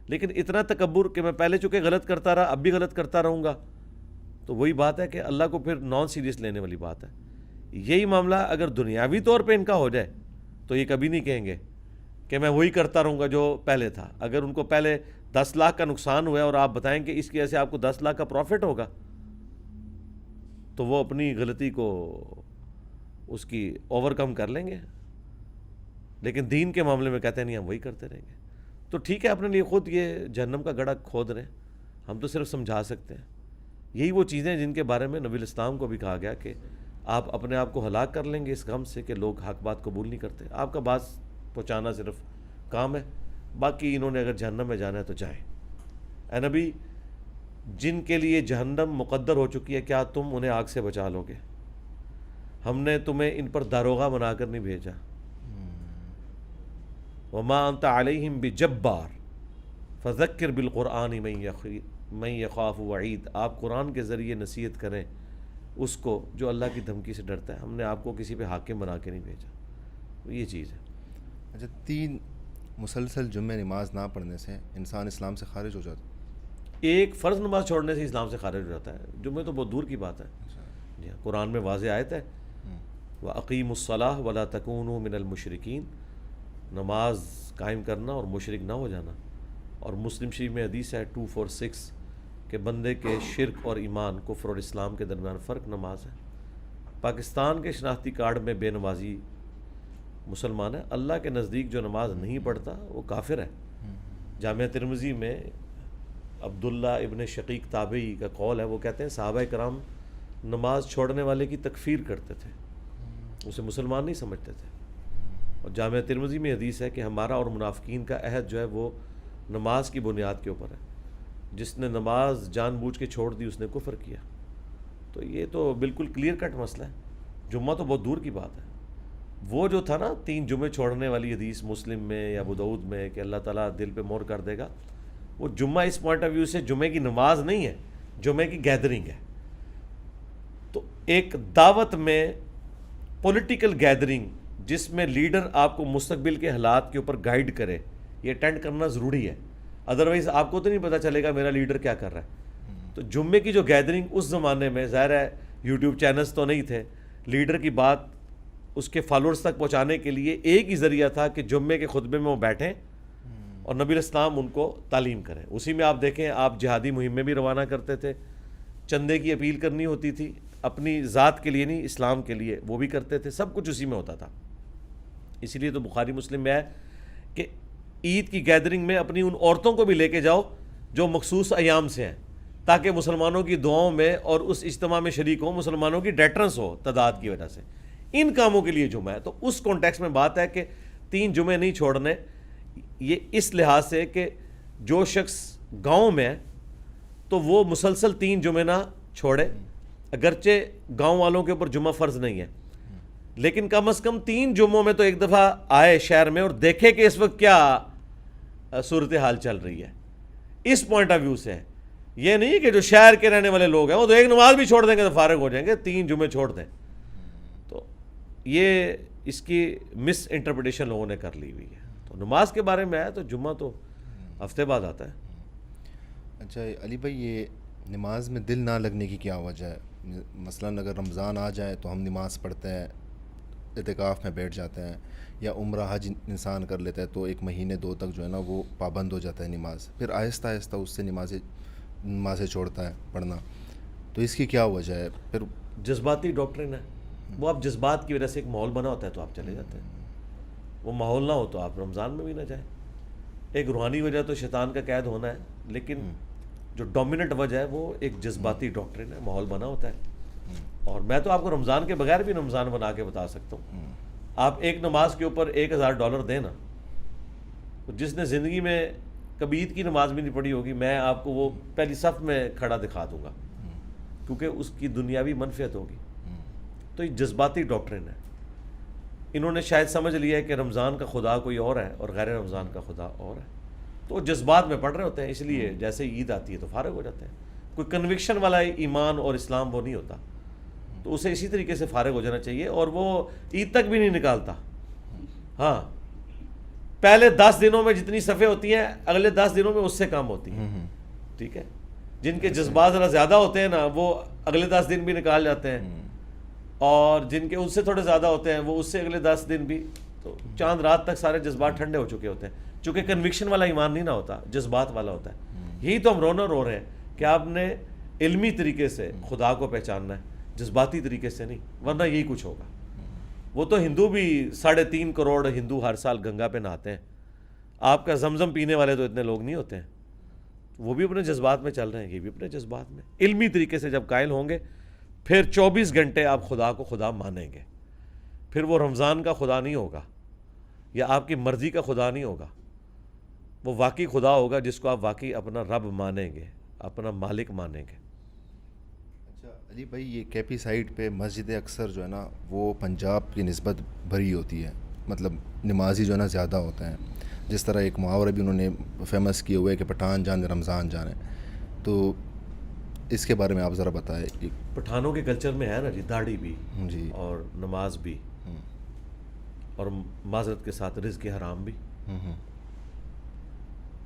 لیکن اتنا تکبر کہ میں پہلے چونکہ غلط کرتا رہا اب بھی غلط کرتا رہوں گا, تو وہی بات ہے کہ اللہ کو پھر نان سیریس لینے والی بات ہے. یہی معاملہ اگر دنیاوی طور پہ ان کا ہو جائے تو یہ کبھی نہیں کہیں گے کہ میں وہی کرتا رہوں گا جو پہلے تھا. اگر ان کو پہلے 10 لاکھ کا نقصان ہوا ہے اور آپ بتائیں کہ اس کی وجہ سے آپ کو 10 لاکھ کا پروفٹ ہوگا, تو وہ اپنی غلطی کو اس کی اوور کم کر لیں گے. لیکن دین کے معاملے میں کہتے ہیں نہیں ہم وہی کرتے رہیں گے. تو ٹھیک ہے, اپنے لیے خود یہ جہنم کا گڑھا کھود رہے ہیں, ہم تو صرف سمجھا سکتے ہیں. یہی وہ چیزیں جن کے بارے میں نبی الاسلام کو بھی کہا گیا کہ آپ اپنے آپ کو ہلاک کر لیں گے اس غم سے کہ لوگ حق بات قبول نہیں کرتے. آپ کا بات پہنچانا صرف کام ہے, باقی انہوں نے اگر جہنم میں جانا ہے تو جائیں. اے نبی, جن کے لیے جہنم مقدر ہو چکی ہے کیا تم انہیں آگ سے بچا لو گے؟ ہم نے تمہیں ان پر داروغہ بنا کر نہیں بھیجا. وما انت علیہم بجبار فذکر بالقرآن من یخاف وعید. آپ قرآن کے ذریعے نصیحت کریں اس کو جو اللہ کی دھمکی سے ڈرتا ہے. ہم نے آپ کو کسی پہ حاکم بنا کے نہیں بھیجا. یہ چیز ہے. اچھا, 3 مسلسل جمعہ نماز نہ پڑھنے سے انسان اسلام سے خارج ہو جاتا ہے؟ ایک فرض نماز چھوڑنے سے اسلام سے خارج ہو جاتا ہے، جمعہ تو بہت دور کی بات ہے. جی ہاں، قرآن میں واضح آیت ہے وَأَقِیمُوا الصَّلَاةَ وَلَا تَکُونُوا مِنَ الْمُشْرِکِینَ، نماز قائم کرنا اور مشرک نہ ہو جانا. اور مسلم شریف میں حدیث ہے 246 کہ بندے کے شرک اور ایمان، کفر اور اسلام کے درمیان فرق نماز ہے. پاکستان کے شناختی کارڈ میں بے نمازی مسلمان ہے، اللہ کے نزدیک جو نماز نہیں پڑھتا وہ کافر ہے. جامعہ ترمذی میں عبداللہ ابن شقیق تابعی کا قول ہے، وہ کہتے ہیں صحابہ کرام نماز چھوڑنے والے کی تکفیر کرتے تھے، اسے مسلمان نہیں سمجھتے تھے. اور جامعہ ترمذی میں حدیث ہے کہ ہمارا اور منافقین کا عہد جو ہے وہ نماز کی بنیاد کے اوپر ہے، جس نے نماز جان بوجھ کے چھوڑ دی اس نے کفر کیا. تو یہ تو بالکل کلیئر کٹ مسئلہ ہے. جمعہ تو بہت دور کی بات ہے. وہ جو تھا نا 3 جمعے چھوڑنے والی حدیث مسلم میں یا ابو داؤد میں کہ اللہ تعالیٰ دل پہ مہر کر دے گا، وہ جمعہ اس پوائنٹ آف ویو سے جمعے کی نماز نہیں ہے، جمعے کی گیدرنگ ہے. تو ایک دعوت میں پولیٹیکل گیدرنگ جس میں لیڈر آپ کو مستقبل کے حالات کے اوپر گائیڈ کرے، یہ اٹینڈ کرنا ضروری ہے. ادروائز آپ کو تو نہیں پتہ چلے گا میرا لیڈر کیا کر رہا ہے. تو جمعے کی جو گیدرنگ اس زمانے میں ظاہر ہے یوٹیوب چینلز تو نہیں تھے، لیڈر کی بات اس کے فالوورز تک پہنچانے کے لیے ایک ہی ذریعہ تھا کہ جمعے کے خطبے میں وہ بیٹھیں اور نبی الاسلام ان کو تعلیم کریں. اسی میں آپ دیکھیں آپ جہادی مہم میں بھی روانہ کرتے تھے، چندے کی اپیل کرنی ہوتی تھی، اپنی ذات کے لیے نہیں اسلام کے لیے، وہ بھی کرتے تھے، سب کچھ اسی میں ہوتا تھا. اسی لیے تو بخاری مسلم میں ہے کہ عید کی گیدرنگ میں اپنی ان عورتوں کو بھی لے کے جاؤ جو مخصوص ایام سے ہیں، تاکہ مسلمانوں کی دعاؤں میں اور اس اجتماع میں شریک ہوں، مسلمانوں کی ڈیٹرنس ہو تعداد کی وجہ سے. ان کاموں کے لیے جمعہ ہے. تو اس کانٹیکس میں بات ہے کہ 3 جمعے نہیں چھوڑنے، یہ اس لحاظ سے کہ جو شخص گاؤں میں ہے تو وہ مسلسل 3 جمعے نہ چھوڑے، اگرچہ گاؤں والوں کے اوپر جمعہ فرض نہیں ہے، لیکن کم از کم 3 جمعوں میں تو ایک دفعہ آئے شہر میں اور دیکھے کہ اس وقت کیا صورتحال چل رہی ہے. اس پوائنٹ آف ویو سے ہے. یہ نہیں کہ جو شہر کے رہنے والے لوگ ہیں وہ تو ایک نماز بھی چھوڑ دیں گے تو فارغ ہو جائیں گے، 3 جمعے چھوڑ دیں. تو یہ اس کی مس انٹرپریٹیشن لوگوں نے کر لی ہوئی ہے. تو نماز کے بارے میں ہے تو جمعہ تو ہفتے بعد آتا ہے. اچھا علی بھائی، یہ نماز میں دل نہ لگنے کی کیا وجہ ہے؟ مثلاً اگر رمضان آ جائے تو ہم نماز پڑھتے ہیں، اعتکاف میں بیٹھ جاتے ہیں، یا عمرہ حج انسان کر لیتا ہے تو 1 مہینے 2 تک جو ہے نا وہ پابند ہو جاتا ہے نماز، پھر آہستہ آہستہ اس سے نمازیں چھوڑتا ہے پڑھنا. تو اس کی کیا وجہ ہے؟ پھر جذباتی ڈاکٹرن ہے. وہ آپ جذبات کی وجہ سے ایک ماحول بنا ہوتا ہے تو آپ چلے جاتے ہیں. وہ ماحول نہ ہو تو آپ رمضان میں بھی نہ جائیں. ایک روحانی وجہ تو شیطان کا قید ہونا ہے، لیکن جو ڈومیننٹ وجہ ہے وہ ایک جذباتی ڈاکٹرن ہے، ماحول بنا ہوتا ہے. اور میں تو آپ کو رمضان کے بغیر بھی رمضان بنا کے بتا سکتا ہوں. آپ ایک نماز کے اوپر $1000 دیں نا، جس نے زندگی میں کبھی عید کی نماز بھی نہیں پڑھی ہوگی، میں آپ کو وہ پہلی صف میں کھڑا دکھا دوں گا، کیونکہ اس کی دنیاوی منفعت ہوگی. تو یہ جذباتی ڈاکٹرن ہے. انہوں نے شاید سمجھ لیا ہے کہ رمضان کا خدا کوئی اور ہے اور غیر رمضان کا خدا اور ہے، تو وہ جذبات میں پڑھ رہے ہوتے ہیں. اس لیے جیسے عید آتی ہے تو فارغ ہو جاتے ہیں. کوئی کنوکشن والا ایمان اور اسلام وہ نہیں ہوتا، تو اسے اسی طریقے سے فارغ ہو جانا چاہیے. اور وہ عید تک بھی نہیں نکالتا. ہاں، پہلے 10 دنوں میں جتنی صفحے ہوتی ہیں اگلے 10 دنوں میں اس سے کم ہوتی ہیں. ٹھیک ہے، جن کے جذبات ذرا زیادہ ہوتے ہیں نا وہ اگلے 10 دن بھی نکال جاتے ہیں، اور جن کے اس سے تھوڑے زیادہ ہوتے ہیں وہ اس سے اگلے 10 دن بھی. تو چاند رات تک سارے جذبات ٹھنڈے ہو چکے ہوتے ہیں، چونکہ کنوکشن والا ایمان نہیں نہ ہوتا، جذبات والا ہوتا ہے. یہی تو ہم رو رہے ہیں کہ آپ نے علمی طریقے سے خدا کو پہچاننا ہے، جذباتی طریقے سے نہیں، ورنہ یہی کچھ ہوگا. وہ تو ہندو بھی 3.5 کروڑ ہندو ہر سال گنگا پہ نہاتے ہیں. آپ کا زمزم پینے والے تو اتنے لوگ نہیں ہوتے ہیں. وہ بھی اپنے جذبات میں چل رہے ہیں، یہ بھی اپنے جذبات میں. علمی طریقے سے جب قائل ہوں گے پھر 24 گھنٹے آپ خدا کو خدا مانیں گے. پھر وہ رمضان کا خدا نہیں ہوگا یا آپ کی مرضی کا خدا نہیں ہوگا، وہ واقعی خدا ہوگا جس کو آپ واقعی اپنا رب مانیں گے، اپنا مالک مانیں گے. اچھا علی بھائی، یہ کیپی سائٹ پہ مسجدیں اکثر جو ہے نا وہ پنجاب کی نسبت بھری ہوتی ہے، مطلب نمازی جو ہے نا زیادہ ہوتے ہیں. جس طرح ایک محاورہ بھی انہوں نے فیمس کیے ہوئے کہ پٹھان جانے رمضان جانے. تو اس کے بارے میں آپ ذرا بتائیں. پٹھانوں کے کلچر میں ہے نا جی، داڑھی بھی جی اور نماز بھی، اور معذرت کے ساتھ رزق حرام بھی.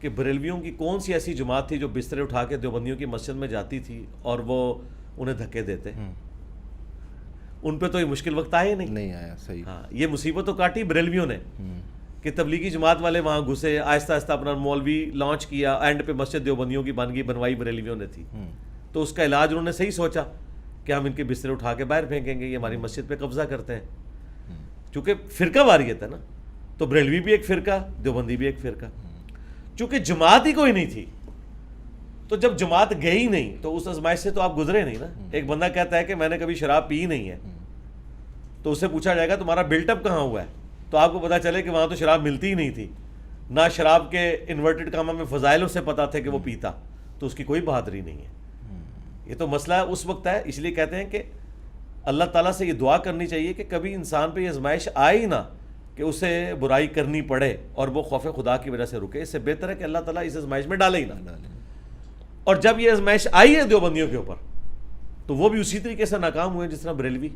کہ بریلویوں کی کون سی ایسی جماعت تھی جو بسترے اٹھا کے دیوبندیوں کی مسجد میں جاتی تھی اور وہ انہیں دھکے دیتے. ان پہ تو یہ مشکل وقت آیا نہیں آیا. صحیح. ہاں یہ مصیبت تو کاٹی بریلویوں نے کہ تبلیغی جماعت والے وہاں گھسے, آہستہ آہستہ اپنا مولوی لانچ کیا, اینڈ پہ مسجد دیوبندیوں کی بنوائی بریلویوں نے تھی. تو اس کا علاج انہوں نے صحیح سوچا کہ ہم ان کے بسترے اٹھا کے باہر پھینکیں گے, یہ ہماری مسجد پہ قبضہ کرتے ہیں. چونکہ فرقہ واریت ہے نا, تو بریلوی بھی ایک فرقہ, دیوبندی بھی ایک فرقہ. چونکہ جماعت ہی کوئی نہیں تھی, تو جب جماعت گئی نہیں تو اس آزمائش سے تو آپ گزرے نہیں نا. ایک بندہ کہتا ہے کہ میں نے کبھی شراب پی نہیں ہے, تو اس سے پوچھا جائے گا تمہارا بلٹ اپ کہاں ہوا ہے, تو آپ کو پتا چلے کہ وہاں تو شراب ملتی ہی نہیں تھی, نہ شراب کے انورٹڈ کامہ میں فضائل اسے پتا تھے کہ وہ پیتا, تو اس کی کوئی بہادری نہیں ہے. یہ تو مسئلہ اس وقت ہے. اس لیے کہتے ہیں کہ اللہ تعالیٰ سے یہ دعا کرنی چاہیے کہ کبھی انسان پہ یہ آزمائش آئے ہی نہ کہ اسے برائی کرنی پڑے اور وہ خوف خدا کی وجہ سے رکے. اس سے بہتر ہے کہ اللہ تعالیٰ اس آزمائش میں ڈالے ہی نہ. اور جب یہ آزمائش آئی ہے دیوبندیوں کے اوپر, تو وہ بھی اسی طریقے سے ناکام ہوئے جس طرح بریلوی.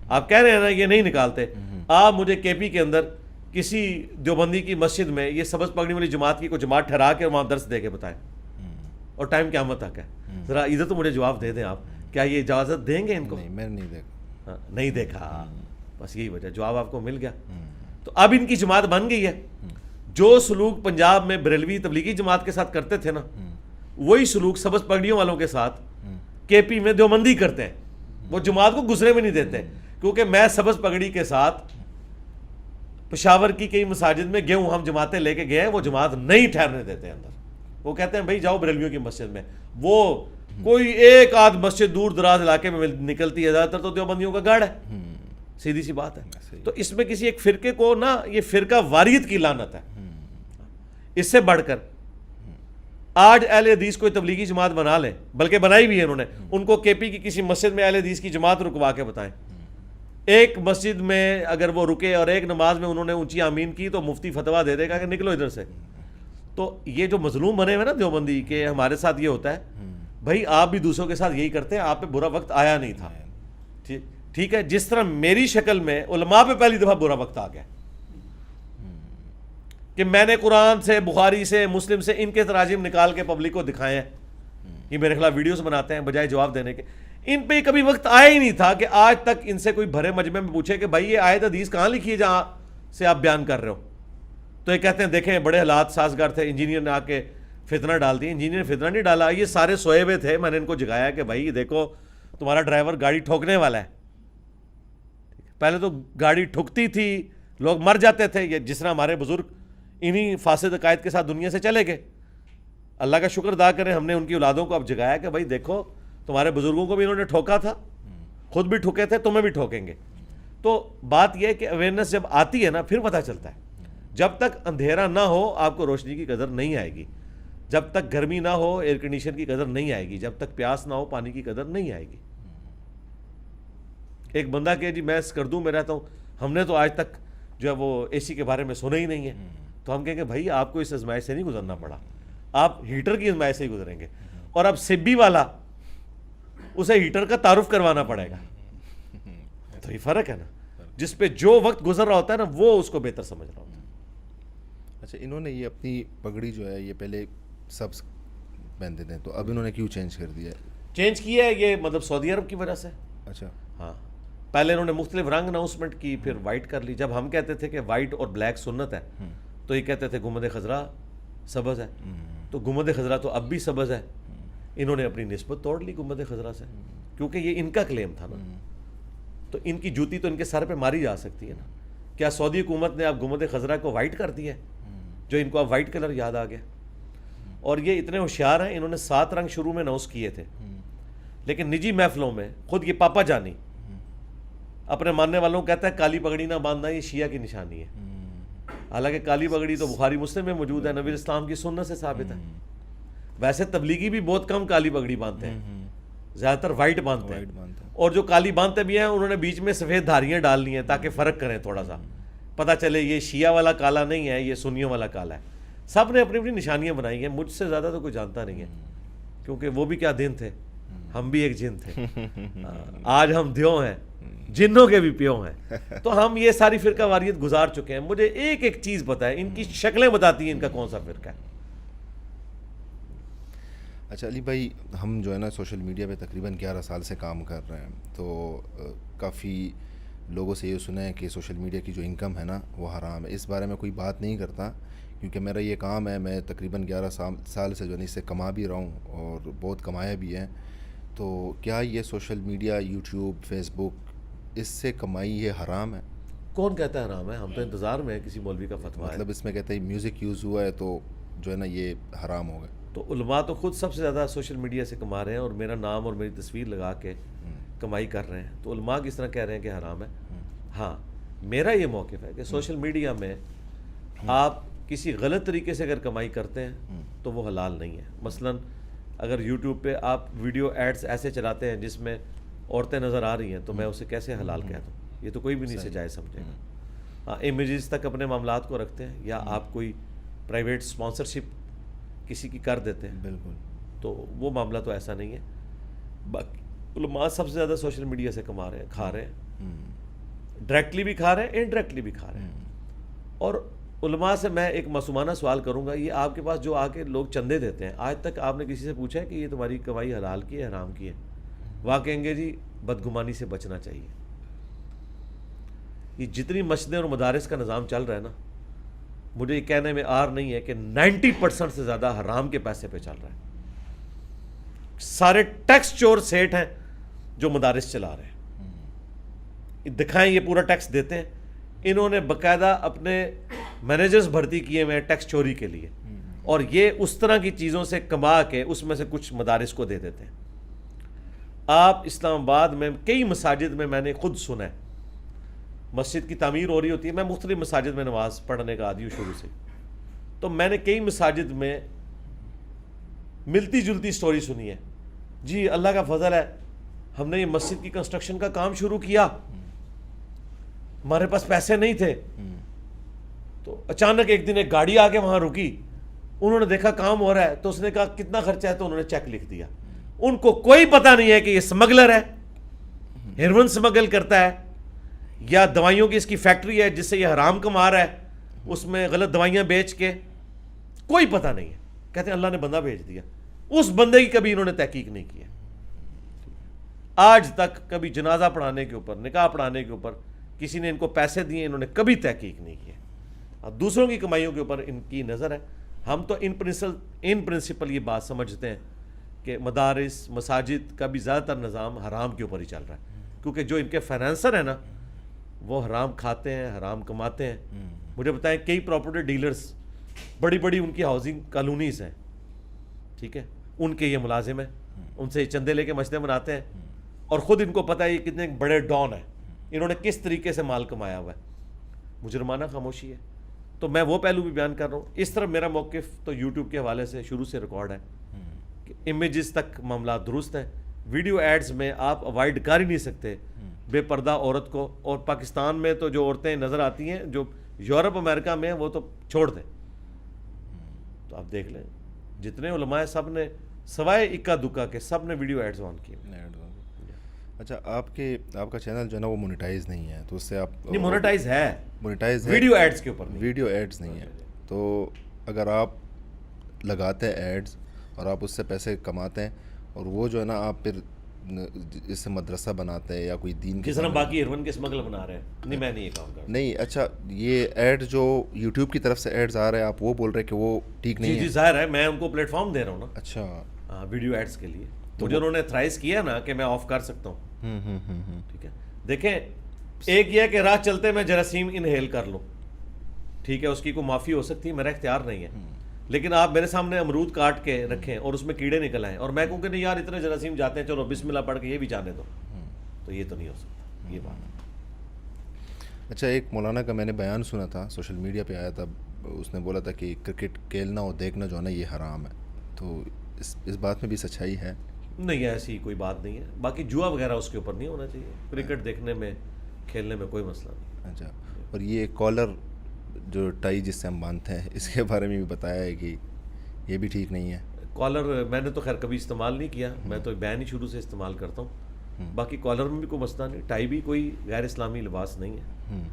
آپ کہہ رہے ہیں نا یہ نہیں نکالتے, آپ مجھے کے پی کے اندر کسی دیوبندی کی مسجد میں یہ سبز پگڑی والی جماعت کی کوئی جماعت ٹھہرا کے وہاں درس دے کے بتائیں, اور ٹائم قیامت تک ہے. ذرا ادھر تو مجھے جواب دے دیں آپ, کیا یہ اجازت دیں گے ان کو؟ میں نہیں دیکھا. نہیں دیکھا, بس یہی وجہ, جواب آپ کو مل گیا. تو اب ان کی جماعت بن گئی ہے. جو سلوک پنجاب میں بریلوی تبلیغی جماعت کے ساتھ کرتے تھے نا, وہی سلوک سبز پگڑیوں والوں کے ساتھ کے پی میں دیوبندی کرتے ہیں. وہ جماعت کو گزرے میں نہیں دیتے, کیونکہ میں سبز پگڑی کے ساتھ پشاور کی کئی مساجد میں گئے ہوں, ہم جماعتیں لے کے گئے ہیں, وہ جماعت نہیں ٹھہرنے دیتے اندر. وہ کہتے ہیں بھائی جاؤ بریلویوں کی مسجد میں. وہ کوئی ایک آدھ مسجد دور دراز علاقے میں نکلتی ہے, زیادہ تر تو دیوبندیوں کا گڑھ ہے. سیدھی سی بات ہے. تو اس میں کسی ایک فرقے کو نا, یہ فرقہ واریت کی لعنت ہے. اس سے بڑھ کر آج اہل حدیث کوئی تبلیغی جماعت بنا لیں, بلکہ بنائی بھی ہے انہوں نے, ان کو کے پی کی کسی مسجد میں اہل حدیث کی جماعت رکوا کے بتائیں. ایک مسجد میں اگر وہ رکے اور ایک نماز میں انہوں نے اونچی آمین کی تو مفتی فتویٰ دے دے گا کہ نکلو ادھر سے. تو یہ جو مظلوم بنے ہوئے نا دیوبندی کہ ہمارے ساتھ یہ ہوتا ہے, بھائی آپ بھی دوسروں کے ساتھ یہی کرتے ہیں, آپ پہ برا وقت آیا نہیں تھا. ٹھیک ہے, جس طرح میری شکل میں علماء پہ پہلی دفعہ برا وقت آ گیا کہ میں نے قرآن سے, بخاری سے, مسلم سے ان کے تراجم نکال کے پبلک کو دکھائے ہیں. یہ میرے خلاف ویڈیوز بناتے ہیں بجائے جواب دینے کے. ان پہ کبھی وقت آیا ہی نہیں تھا کہ آج تک ان سے کوئی بھرے مجمع میں پوچھے کہ بھائی یہ آیت حدیث کہاں لکھی ہے جہاں سے آپ بیان کر رہے ہو. تو یہ کہتے ہیں دیکھیں بڑے حالات سازگار تھے, انجینئر نے آ کے فتنہ ڈال دی. انجینئر نے فتنہ نہیں ڈالا, یہ سارے سوئے ہوئے تھے, میں نے ان کو جگایا کہ بھائی دیکھو تمہارا ڈرائیور گاڑی ٹھوکنے والا ہے. پہلے تو گاڑی ٹھکتی تھی, لوگ مر جاتے تھے, یہ جس طرح ہمارے بزرگ انہی فاسد عقائد کے ساتھ دنیا سے چلے گئے. اللہ کا شکر ادا کریں, ہم نے ان کی اولادوں کو اب جگایا کہ بھائی دیکھو تمہارے بزرگوں کو بھی انہوں نے ٹھوکا تھا, خود بھی ٹھوکے تھے, تمہیں بھی ٹھوکیں گے. تو بات یہ ہے کہ اویئرنیس جب آتی ہے نا پھر پتہ چلتا ہے. جب تک اندھیرا نہ ہو آپ کو روشنی کی قدر نہیں آئے گی, جب تک گرمی نہ ہو ایئر کنڈیشن کی قدر نہیں آئے گی, جب تک پیاس نہ ہو پانی کی قدر نہیں آئے گی. ایک بندہ کہ جی میں اسکردو میں رہتا ہوں, ہم نے تو آج تک جو ہے وہ اے سی کے بارے میں سنا ہی نہیں ہے, تو ہم کہیں گے بھائی آپ کو اس آزمائش سے نہیں گزرنا پڑا, آپ ہیٹر کی آزمائش سے ہی گزریں گے. اور اب سبی والا اسے ہیٹر کا تعارف کروانا پڑے گا. تو یہ فرق ہے نا, جس پہ جو وقت گزر رہا ہوتا ہے نا وہ اس کو بہتر سمجھ رہا ہوتا ہے. اچھا, انہوں نے یہ اپنی پگڑی جو ہے یہ پہلے سبز پہنتے تھے, تو اب انہوں نے کیوں چینج کر دیا ہے؟ چینج کیا ہے یہ مطلب سعودی عرب کی وجہ سے. اچھا ہاں, پہلے انہوں نے مختلف رنگ اناؤنسمنٹ کی, پھر وائٹ کر لی. جب ہم کہتے تھے کہ وائٹ اور بلیک سنت ہے تو یہ کہتے تھے گنبد خضرا سبز ہے, تو گنبد خضرا تو اب بھی سبز ہے. انہوں نے اپنی نسبت توڑ لی گنبد خضرا سے, کیونکہ یہ ان کا کلیم تھا نا, تو ان کی جوتی تو ان کے سر پہ ماری جا سکتی ہے نا. کیا سعودی حکومت نے اب گنبد خضرا کو وائٹ کر دیا ہے, جو ان کو اب وائٹ کلر یاد آ گیا؟ اور یہ اتنے ہوشیار ہیں, انہوں نے 7 رنگ شروع میں اناؤنس کیے تھے, لیکن نجی محفلوں میں خود یہ پاپا جانی اپنے ماننے والوں کو کہتا ہے کالی پگڑی نہ باندھنا یہ شیعہ کی نشانی ہے. حالانکہ کالی پگڑی تو بخاری مسلم میں موجود ہے, نبی اسلام کی سنت سے ثابت ہے. ویسے تبلیغی بھی بہت کم کالی پگڑی باندھتے ہیں, زیادہ تر وائٹ باندھتے ہیں, اور جو کالی باندھتے بھی ہیں انہوں نے بیچ میں سفید دھاریاں ڈالنی ہیں تاکہ فرق کریں, تھوڑا سا پتہ چلے یہ شیعہ والا کالا نہیں ہے, یہ سنیوں والا کالا ہے. سب نے اپنی اپنی نشانیاں بنائی ہیں, مجھ سے زیادہ تو کوئی جانتا نہیں ہے, کیونکہ وہ بھی کیا دن تھے, ہم بھی ایک جن تھے. آج ہم دیو ہیں, جنوں کے بھی پیو ہیں. تو ہم یہ ساری فرقہ واریت گزار چکے ہیں. مجھے ایک ایک چیز پتہ ہے, ان کی شکلیں بتاتی ہیں ان کا کون سا فرقہ ہے. اچھا علی بھائی، ہم جو ہے نا سوشل میڈیا پہ تقریباً 11 سال سے کام کر رہے ہیں، تو کافی لوگوں سے یہ سنا ہے کہ سوشل میڈیا کی جو انکم ہے نا وہ حرام ہے. اس بارے میں کوئی بات نہیں کرتا کیونکہ میرا یہ کام ہے. میں تقریباً 11 سال سے جو ہے اس سے کما بھی رہا ہوں اور بہت کمایا بھی ہے. تو کیا یہ سوشل میڈیا، یوٹیوب، فیس بک، اس سے کمائی یہ حرام ہے؟ کون کہتا ہے حرام ہے؟ ہم تو انتظار میں ہیں کسی مولوی کا فتویٰ ہے. مطلب اس میں کہتے ہیں میوزک یوز ہوا ہے تو جو ہے نا یہ حرام ہو گئے. تو علماء تو خود سب سے زیادہ سوشل میڈیا سے کما رہے ہیں اور میرا نام اور میری تصویر لگا کے کمائی کر رہے ہیں. تو علماء کس طرح کہہ رہے ہیں کہ حرام ہے؟ ہاں، میرا یہ موقف ہے کہ سوشل میڈیا میں آپ کسی غلط طریقے سے اگر کمائی کرتے ہیں تو وہ حلال نہیں ہے. مثلا اگر یوٹیوب پہ آپ ویڈیو ایڈز ایسے چلاتے ہیں جس میں عورتیں نظر آ رہی ہیں تو میں اسے کیسے حلال کہہ دوں؟ یہ تو کوئی بھی نہیں سے جائز سمجھے گا. ہاں، امیجز تک اپنے معاملات کو رکھتے ہیں یا آپ کوئی پرائیویٹ اسپانسرشپ کسی کی کر دیتے ہیں، بالکل. تو وہ معاملہ تو ایسا نہیں ہے. باقی علماء سب سے زیادہ سوشل میڈیا سے کما رہے ہیں، کھا رہے ہیں، ڈائریکٹلی بھی کھا رہے ہیں، انڈائریکٹلی بھی کھا رہے ہیں. اور علماء سے میں ایک معصومانہ سوال کروں گا، یہ آپ کے پاس جو آ کے لوگ چندے دیتے ہیں، آج تک آپ نے کسی سے پوچھا ہے کہ یہ تمہاری کمائی حلال کی ہے حرام کی ہے؟ وہ کہیں گے جی بدگمانی سے بچنا چاہیے. یہ جتنی مسجدیں اور مدارس کا نظام چل رہا ہے نا، مجھے یہ کہنے میں آر نہیں ہے کہ 90% سے زیادہ حرام کے پیسے پہ چل رہا ہے. سارے ٹیکس چور سیٹ ہیں جو مدارس چلا رہے ہیں. دکھائیں یہ پورا ٹیکس دیتے ہیں. انہوں نے باقاعدہ اپنے مینیجرز بھرتی کیے ہوئے ہیں ٹیکس چوری کے لیے، اور یہ اس طرح کی چیزوں سے کما کے اس میں سے کچھ مدارس کو دے دیتے ہیں. آپ اسلام آباد میں کئی مساجد میں نے خود سنا ہے، مسجد کی تعمیر ہو رہی ہوتی ہے. میں مختلف مساجد میں نماز پڑھنے کا عادی ہوں شروع سے، تو میں نے کئی مساجد میں ملتی جلتی سٹوری سنی ہے. جی اللہ کا فضل ہے، ہم نے یہ مسجد کی کنسٹرکشن کا کام شروع کیا، ہمارے پاس پیسے نہیں تھے، تو اچانک ایک دن ایک گاڑی آ کے وہاں رکی، انہوں نے دیکھا کام ہو رہا ہے تو اس نے کہا کتنا خرچہ ہے، تو انہوں نے چیک لکھ دیا. ان کو کوئی پتہ نہیں ہے کہ یہ سمگلر ہے، ہیروئن سمگل کرتا ہے، یا دوائیوں کی اس کی فیکٹری ہے جس سے یہ حرام کما رہا ہے، اس میں غلط دوائیاں بیچ کے. کوئی پتہ نہیں ہے. کہتے ہیں اللہ نے بندہ بھیج دیا. اس بندے کی کبھی انہوں نے تحقیق نہیں کی ہے. آج تک کبھی جنازہ پڑھانے کے اوپر، نکاح پڑھانے کے اوپر کسی نے ان کو پیسے دیے، انہوں نے کبھی تحقیق نہیں کی ہے. اب دوسروں کی کمائیوں کے اوپر ان کی نظر ہے. ہم تو ان پرنسپل یہ بات سمجھتے ہیں کہ مدارس، مساجد کا بھی زیادہ تر نظام حرام کے اوپر ہی چل رہا ہے، کیونکہ جو ان کے فائنانسر ہیں نا وہ حرام کھاتے ہیں، حرام کماتے ہیں. مجھے بتائیں کئی پراپرٹی ڈیلرز، بڑی بڑی ان کی ہاؤسنگ کالونیز ہیں، ٹھیک ہے، ان کے یہ ملازم ہیں، ان سے چندے لے کے مسجدیں بناتے ہیں، اور خود ان کو پتہ ہے یہ کتنے بڑے ڈان ہیں، انہوں نے کس طریقے سے مال کمایا ہوا ہے. مجرمانہ خاموشی ہے. تو میں وہ پہلو بھی بیان کر رہا ہوں. اس طرح میرا موقف تو یوٹیوب کے حوالے سے شروع سے ریکارڈ ہے کہ امیجز تک معاملات درست ہیں. ویڈیو ایڈز میں آپ اوائڈ کر ہی نہیں سکتے بے پردہ عورت کو. اور پاکستان میں تو جو عورتیں نظر آتی ہیں جو یورپ امریکہ میں ہیں وہ تو چھوڑ دیں. تو آپ دیکھ لیں جتنے علماء سب نے سوائے اکا دکا کے سب نے ویڈیو ایڈز آن کیے. اچھا، آپ کا چینل جو ہے نا وہ مونیٹائز نہیں ہے، تو اس سے آپ نہیں، مونیٹائز ہے، مونیٹائز ہے، ویڈیو ایڈز کے اوپر نہیں. ویڈیو ایڈز نہیں ہے. تو اگر آپ لگاتے ہیں ایڈز اور آپ اس سے پیسے کماتے ہیں، اور وہ جو ہے نا آپ پھر اس سے مدرسہ بناتے ہیں یا کوئی دین جس طرح باقی ہیروئن کے اسمگل بنا رہے ہیں، نہیں میں نہیں یہ کام کر رہا. نہیں. اچھا، یہ ایڈ جو یوٹیوب کی طرف سے ایڈز آ رہے ہیں، آپ وہ بول رہے ہیں کہ وہ ٹھیک نہیں ہے؟ جی ظاہر ہے، میں ان کو پلیٹ فارم دے رہا ہوں نا. اچھا، ہاں، ویڈیو ایڈز کے لیے مجھے انہوں نے تھرائز کیا نا کہ میں آف کر سکتا ہوں. ٹھیک ہے، دیکھیں ایک یہ ہے کہ راہ چلتے میں جراثیم انہیل کر لوں، ٹھیک ہے، اس کی کوئی معافی ہو سکتی ہے، میرا اختیار نہیں ہے. لیکن آپ میرے سامنے امرود کاٹ کے رکھیں اور اس میں کیڑے نکل آئیں اور میں کہوں کہ نہیں یار اتنے جراثیم جاتے ہیں، چلو بسم اللہ پڑھ کے یہ بھی جانے دو، تو یہ تو نہیں ہو سکتا یہ بات. اچھا، ایک مولانا کا میں نے بیان سنا تھا، سوشل میڈیا پہ آیا تھا. اس نے بولا تھا کہ کرکٹ کھیلنا اور دیکھنا جو ہے نا یہ حرام ہے. تو اس بات میں بھی سچائی ہے؟ نہیں، ایسی کوئی بات نہیں ہے. باقی جوا وغیرہ اس کے اوپر نہیں ہونا چاہیے. کرکٹ دیکھنے میں، کھیلنے میں کوئی مسئلہ نہیں. اچھا، اور یہ کالر جو ٹائی جس سے ہم باندھتے ہیں، اس کے بارے میں بھی بتایا ہے کہ یہ بھی ٹھیک نہیں ہے. کالر میں نے تو خیر کبھی استعمال نہیں کیا، میں تو بین ہی شروع سے استعمال کرتا ہوں. باقی کالر میں بھی کوئی مسئلہ نہیں. ٹائی بھی کوئی غیر اسلامی لباس نہیں ہے،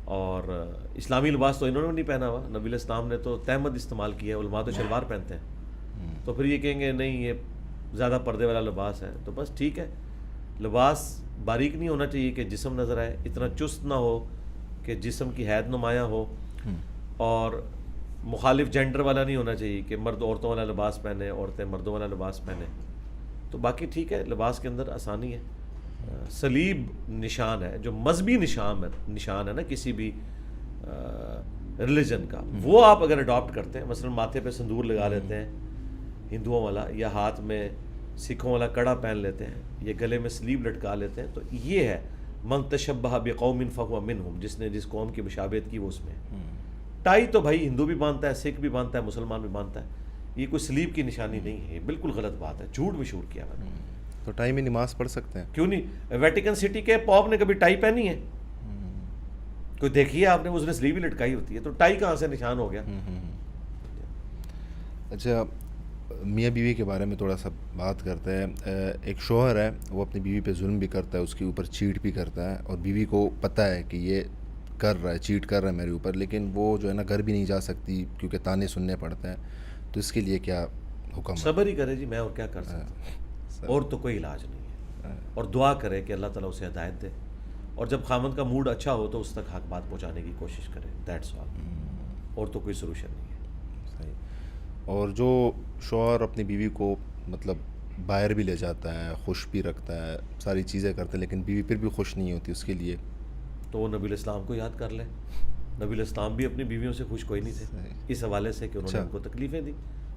اور اسلامی لباس تو انہوں نے نہیں پہنا ہوا. نبی علیہ السلام نے تو تہمد استعمال کیا ہے. علماء تو شلوار پہنتے ہیں. تو پھر یہ کہیں گے نہیں یہ زیادہ پردے والا لباس ہے. تو بس ٹھیک ہے, لباس باریک نہیں ہونا چاہیے کہ جسم نظر آئے, اتنا چست نہ ہو کہ جسم کی حید نمایاں ہو, اور مخالف جینڈر والا نہیں ہونا چاہیے کہ مرد عورتوں والا لباس پہنے, عورتیں مردوں والا لباس پہنے. تو باقی ٹھیک ہے, لباس کے اندر آسانی ہے. صلیب نشان ہے جو مذہبی نشان ہے نا کسی بھی ریلیجن کا, وہ آپ اگر اڈاپٹ کرتے ہیں, مثلا ماتھے پہ سندور لگا لیتے ہیں ہندوؤں والا, یا ہاتھ میں سکھوں والا کڑا پہن لیتے ہیں, یا گلے میں سلیب لٹکا لیتے ہیں, تو یہ ہے من تشبہ بقوم فہو منہم, جس نے جس قوم کی مشابہت کی وہ اس میں. ٹائی تو بھائی ہندو بھی باندھتا ہے, سکھ بھی باندھتا ہے, مسلمان بھی باندھتا ہے, یہ کوئی سلیب کی نشانی نہیں ہے, یہ بالکل غلط بات ہے, جھوٹ مشہور کیا میں نے. تو ٹائی میں نماز پڑھ سکتے ہیں؟ کیوں نہیں, ویٹیکن سٹی کے پوپ نے کبھی ٹائی پہنی ہے؟ کوئی دیکھیے آپ نے, اس نے سلیب ہی لٹکائی ہوتی ہے, تو ٹائی کہاں سے نشان ہو گیا؟ اچھا, میاں بیوی کے بارے میں تھوڑا سا بات کرتے ہیں. ایک شوہر ہے, وہ اپنی بیوی پہ ظلم بھی کرتا ہے, اس کے اوپر چیٹ بھی کرتا ہے, اور بیوی کو پتہ ہے کہ یہ کر رہا ہے, چیٹ کر رہا ہے میرے اوپر, لیکن وہ جو ہے نا گھر بھی نہیں جا سکتی کیونکہ تانے سننے پڑتے ہیں. تو اس کے لیے کیا حکم ہے؟ صبر ہی کرے جی, میں اور کیا کر سکتا ہوں, اور تو کوئی علاج نہیں ہے. اور دعا کرے کہ اللہ تعالیٰ اسے ہدایت دے, اور جب خامند کا موڈ اچھا ہو تو اس تک حق بات پہنچانے کی کوشش کرے, دیٹس آل, اور تو کوئی سولوشن نہیں ہے. صحیح. اور جو شوہر اپنی بیوی کو مطلب باہر بھی لے جاتا ہے, خوش بھی رکھتا ہے, ساری چیزیں کرتا ہے, لیکن بیوی پھر بھی خوش نہیں ہوتی, اس کے لیے تو وہ نبی الاسلام کو یاد کر لے. نبی الاسلام بھی اپنی بیویوں سے خوش کوئی نہیں تھے, اس حوالے سے کہ انہوں نے ان کو تکلیفیں دی.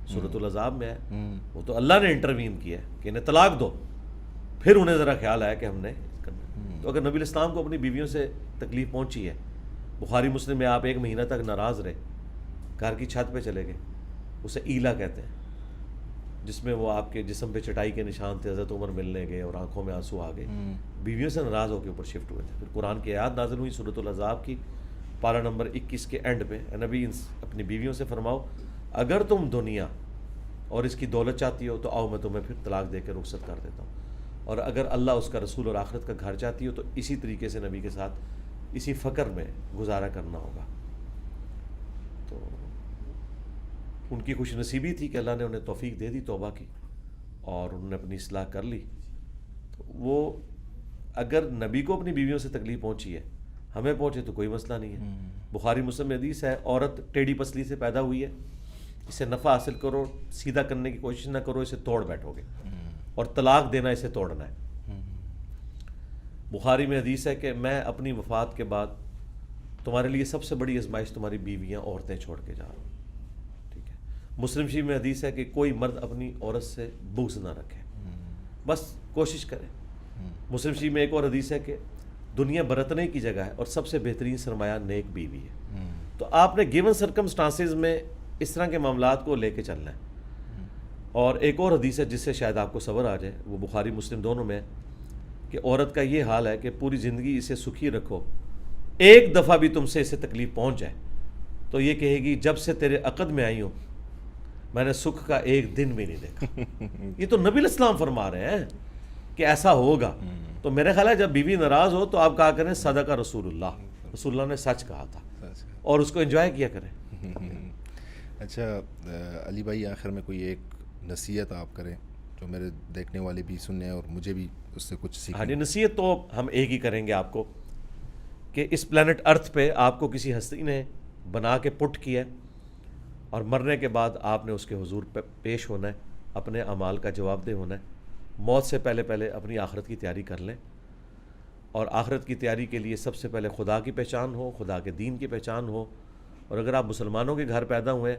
سورۃ العذاب میں ہے, وہ تو اللہ نے انٹروین کیا ہے کہ انہیں طلاق دو, پھر انہیں ذرا خیال آیا کہ ہم نے کرنا. تو اگر نبی الاسلام کو اپنی بیویوں سے تکلیف پہنچی ہے, بخاری مسلم میں آپ 1 مہینہ تک ناراض رہے, گھر کی چھت پہ چلے گئے, اسے ایلا کہتے ہیں, جس میں وہ آپ کے جسم پہ چٹائی کے نشان تھے, حضرت عمر ملنے گئے اور آنکھوں میں آنسو آ گئے, بیویوں سے ناراض ہو کے اوپر شفٹ ہوئے تھے. پھر قرآن کی آیات نازل ہوئی سورۃ العذاب کی پارہ نمبر 21 کے اینڈ پہ, نبی اپنی بیویوں سے فرماؤ اگر تم دنیا اور اس کی دولت چاہتی ہو تو آؤ میں تمہیں پھر طلاق دے کے رخصت کر دیتا ہوں, اور اگر اللہ, اس کا رسول اور آخرت کا گھر چاہتی ہو تو اسی طریقے سے نبی کے ساتھ اسی فقر میں گزارا کرنا ہوگا. تو ان کی خوش نصیبی تھی کہ اللہ نے انہیں توفیق دے دی توبہ کی, اور انہوں نے اپنی اصلاح کر لی. تو وہ اگر نبی کو اپنی بیویوں سے تکلیف پہنچی ہے, ہمیں پہنچے تو کوئی مسئلہ نہیں ہے. بخاری مسلم میں حدیث ہے, عورت ٹیڑھی پسلی سے پیدا ہوئی ہے, اسے نفع حاصل کرو, سیدھا کرنے کی کوشش نہ کرو, اسے توڑ بیٹھو گے, اور طلاق دینا اسے توڑنا ہے. بخاری میں حدیث ہے کہ میں اپنی وفات کے بعد تمہارے لیے سب سے بڑی آزمائش تمہاری بیویاں, عورتیں چھوڑ کے جا رہا ہوں. ٹھیک ہے. مسلم شریف میں حدیث ہے کہ کوئی مرد اپنی عورت سے بغض نہ رکھے, بس کوشش کرے. مسلم شریف میں ایک اور حدیث ہے کہ دنیا برتنے کی جگہ ہے اور سب سے بہترین سرمایہ نیک بیوی ہے. تو آپ نے گیون سرکمسٹانسز میں اس طرح کے معاملات کو لے کے چلنا ہے. اور ایک اور حدیث ہے جس سے شاید آپ کو صبر آ جائے, وہ بخاری مسلم دونوں میں, کہ عورت کا یہ حال ہے کہ پوری زندگی اسے سکھی رکھو, ایک دفعہ بھی تم سے اسے تکلیف پہنچ جائے تو یہ کہے گی جب سے تیرے عقد میں آئی ہوں میں نے سکھ کا ایک دن بھی نہیں دیکھا. یہ تو نبی الاسلام فرما رہے ہیں کہ ایسا ہوگا. تو میرے خیال ہے جب بیوی ناراض ہو تو آپ کہا کریں صدق رسول اللہ, رسول اللہ نے سچ کہا تھا, اور اس کو انجوائے کیا کریں. اچھا علی بھائی, آخر میں کوئی ایک نصیحت آپ کریں جو میرے دیکھنے والے بھی سنیں اور مجھے بھی اس سے کچھ سیکھیں. ہاں جی, نصیحت تو ہم ایک ہی کریں گے آپ کو, کہ اس پلانٹ ارتھ پہ آپ کو کسی ہستی نے بنا کے پٹ کیا ہے, اور مرنے کے بعد آپ نے اس کے حضور پہ پیش ہونا ہے, اپنے اعمال کا جواب دہ ہونا ہے. موت سے پہلے پہلے اپنی آخرت کی تیاری کر لیں, اور آخرت کی تیاری کے لیے سب سے پہلے خدا کی پہچان ہو, خدا کے دین کی پہچان ہو. اور اگر آپ مسلمانوں کے گھر پیدا ہوئے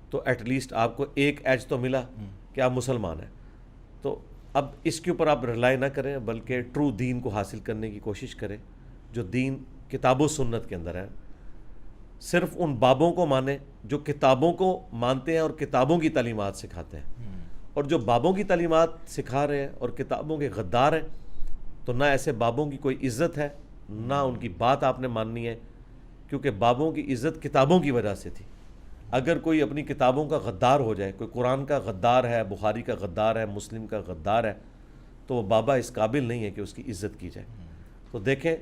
تو ایٹ لیسٹ آپ کو ایک ایج تو ملا کہ آپ مسلمان ہیں. تو اب اس کے اوپر آپ ریلائی نہ کریں, بلکہ ٹرو دین کو حاصل کرنے کی کوشش کریں جو دین کتاب و سنت کے اندر ہے. صرف ان بابوں کو مانیں جو کتابوں کو مانتے ہیں اور کتابوں کی تعلیمات سکھاتے ہیں, اور جو بابوں کی تعلیمات سکھا رہے ہیں اور کتابوں کے غدار ہیں تو نہ ایسے بابوں کی کوئی عزت ہے, نہ ان کی بات آپ نے ماننی ہے, کیونکہ بابوں کی عزت کتابوں کی وجہ سے تھی. اگر کوئی اپنی کتابوں کا غدار ہو جائے, کوئی قرآن کا غدار ہے, بخاری کا غدار ہے, مسلم کا غدار ہے, تو وہ بابا اس قابل نہیں ہے کہ اس کی عزت کی جائے. تو دیکھیں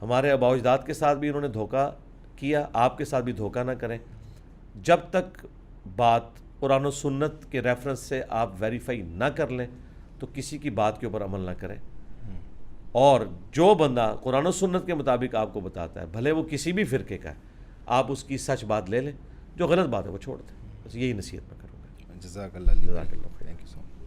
ہمارے آباء و اجداد کے ساتھ بھی انہوں نے دھوکہ کیا, آپ کے ساتھ بھی دھوکہ نہ کریں. جب تک بات قرآن و سنت کے ریفرنس سے آپ ویریفائی نہ کر لیں تو کسی کی بات کے اوپر عمل نہ کریں. اور جو بندہ قرآن و سنت کے مطابق آپ کو بتاتا ہے بھلے وہ کسی بھی فرقے کا ہے, آپ اس کی سچ بات لے لیں, جو غلط بات ہے وہ چھوڑ دیں. بس یہی نصیحت میں کروں گا. جزاک اللہ. جزاک اللہ خیر. Thank you so much.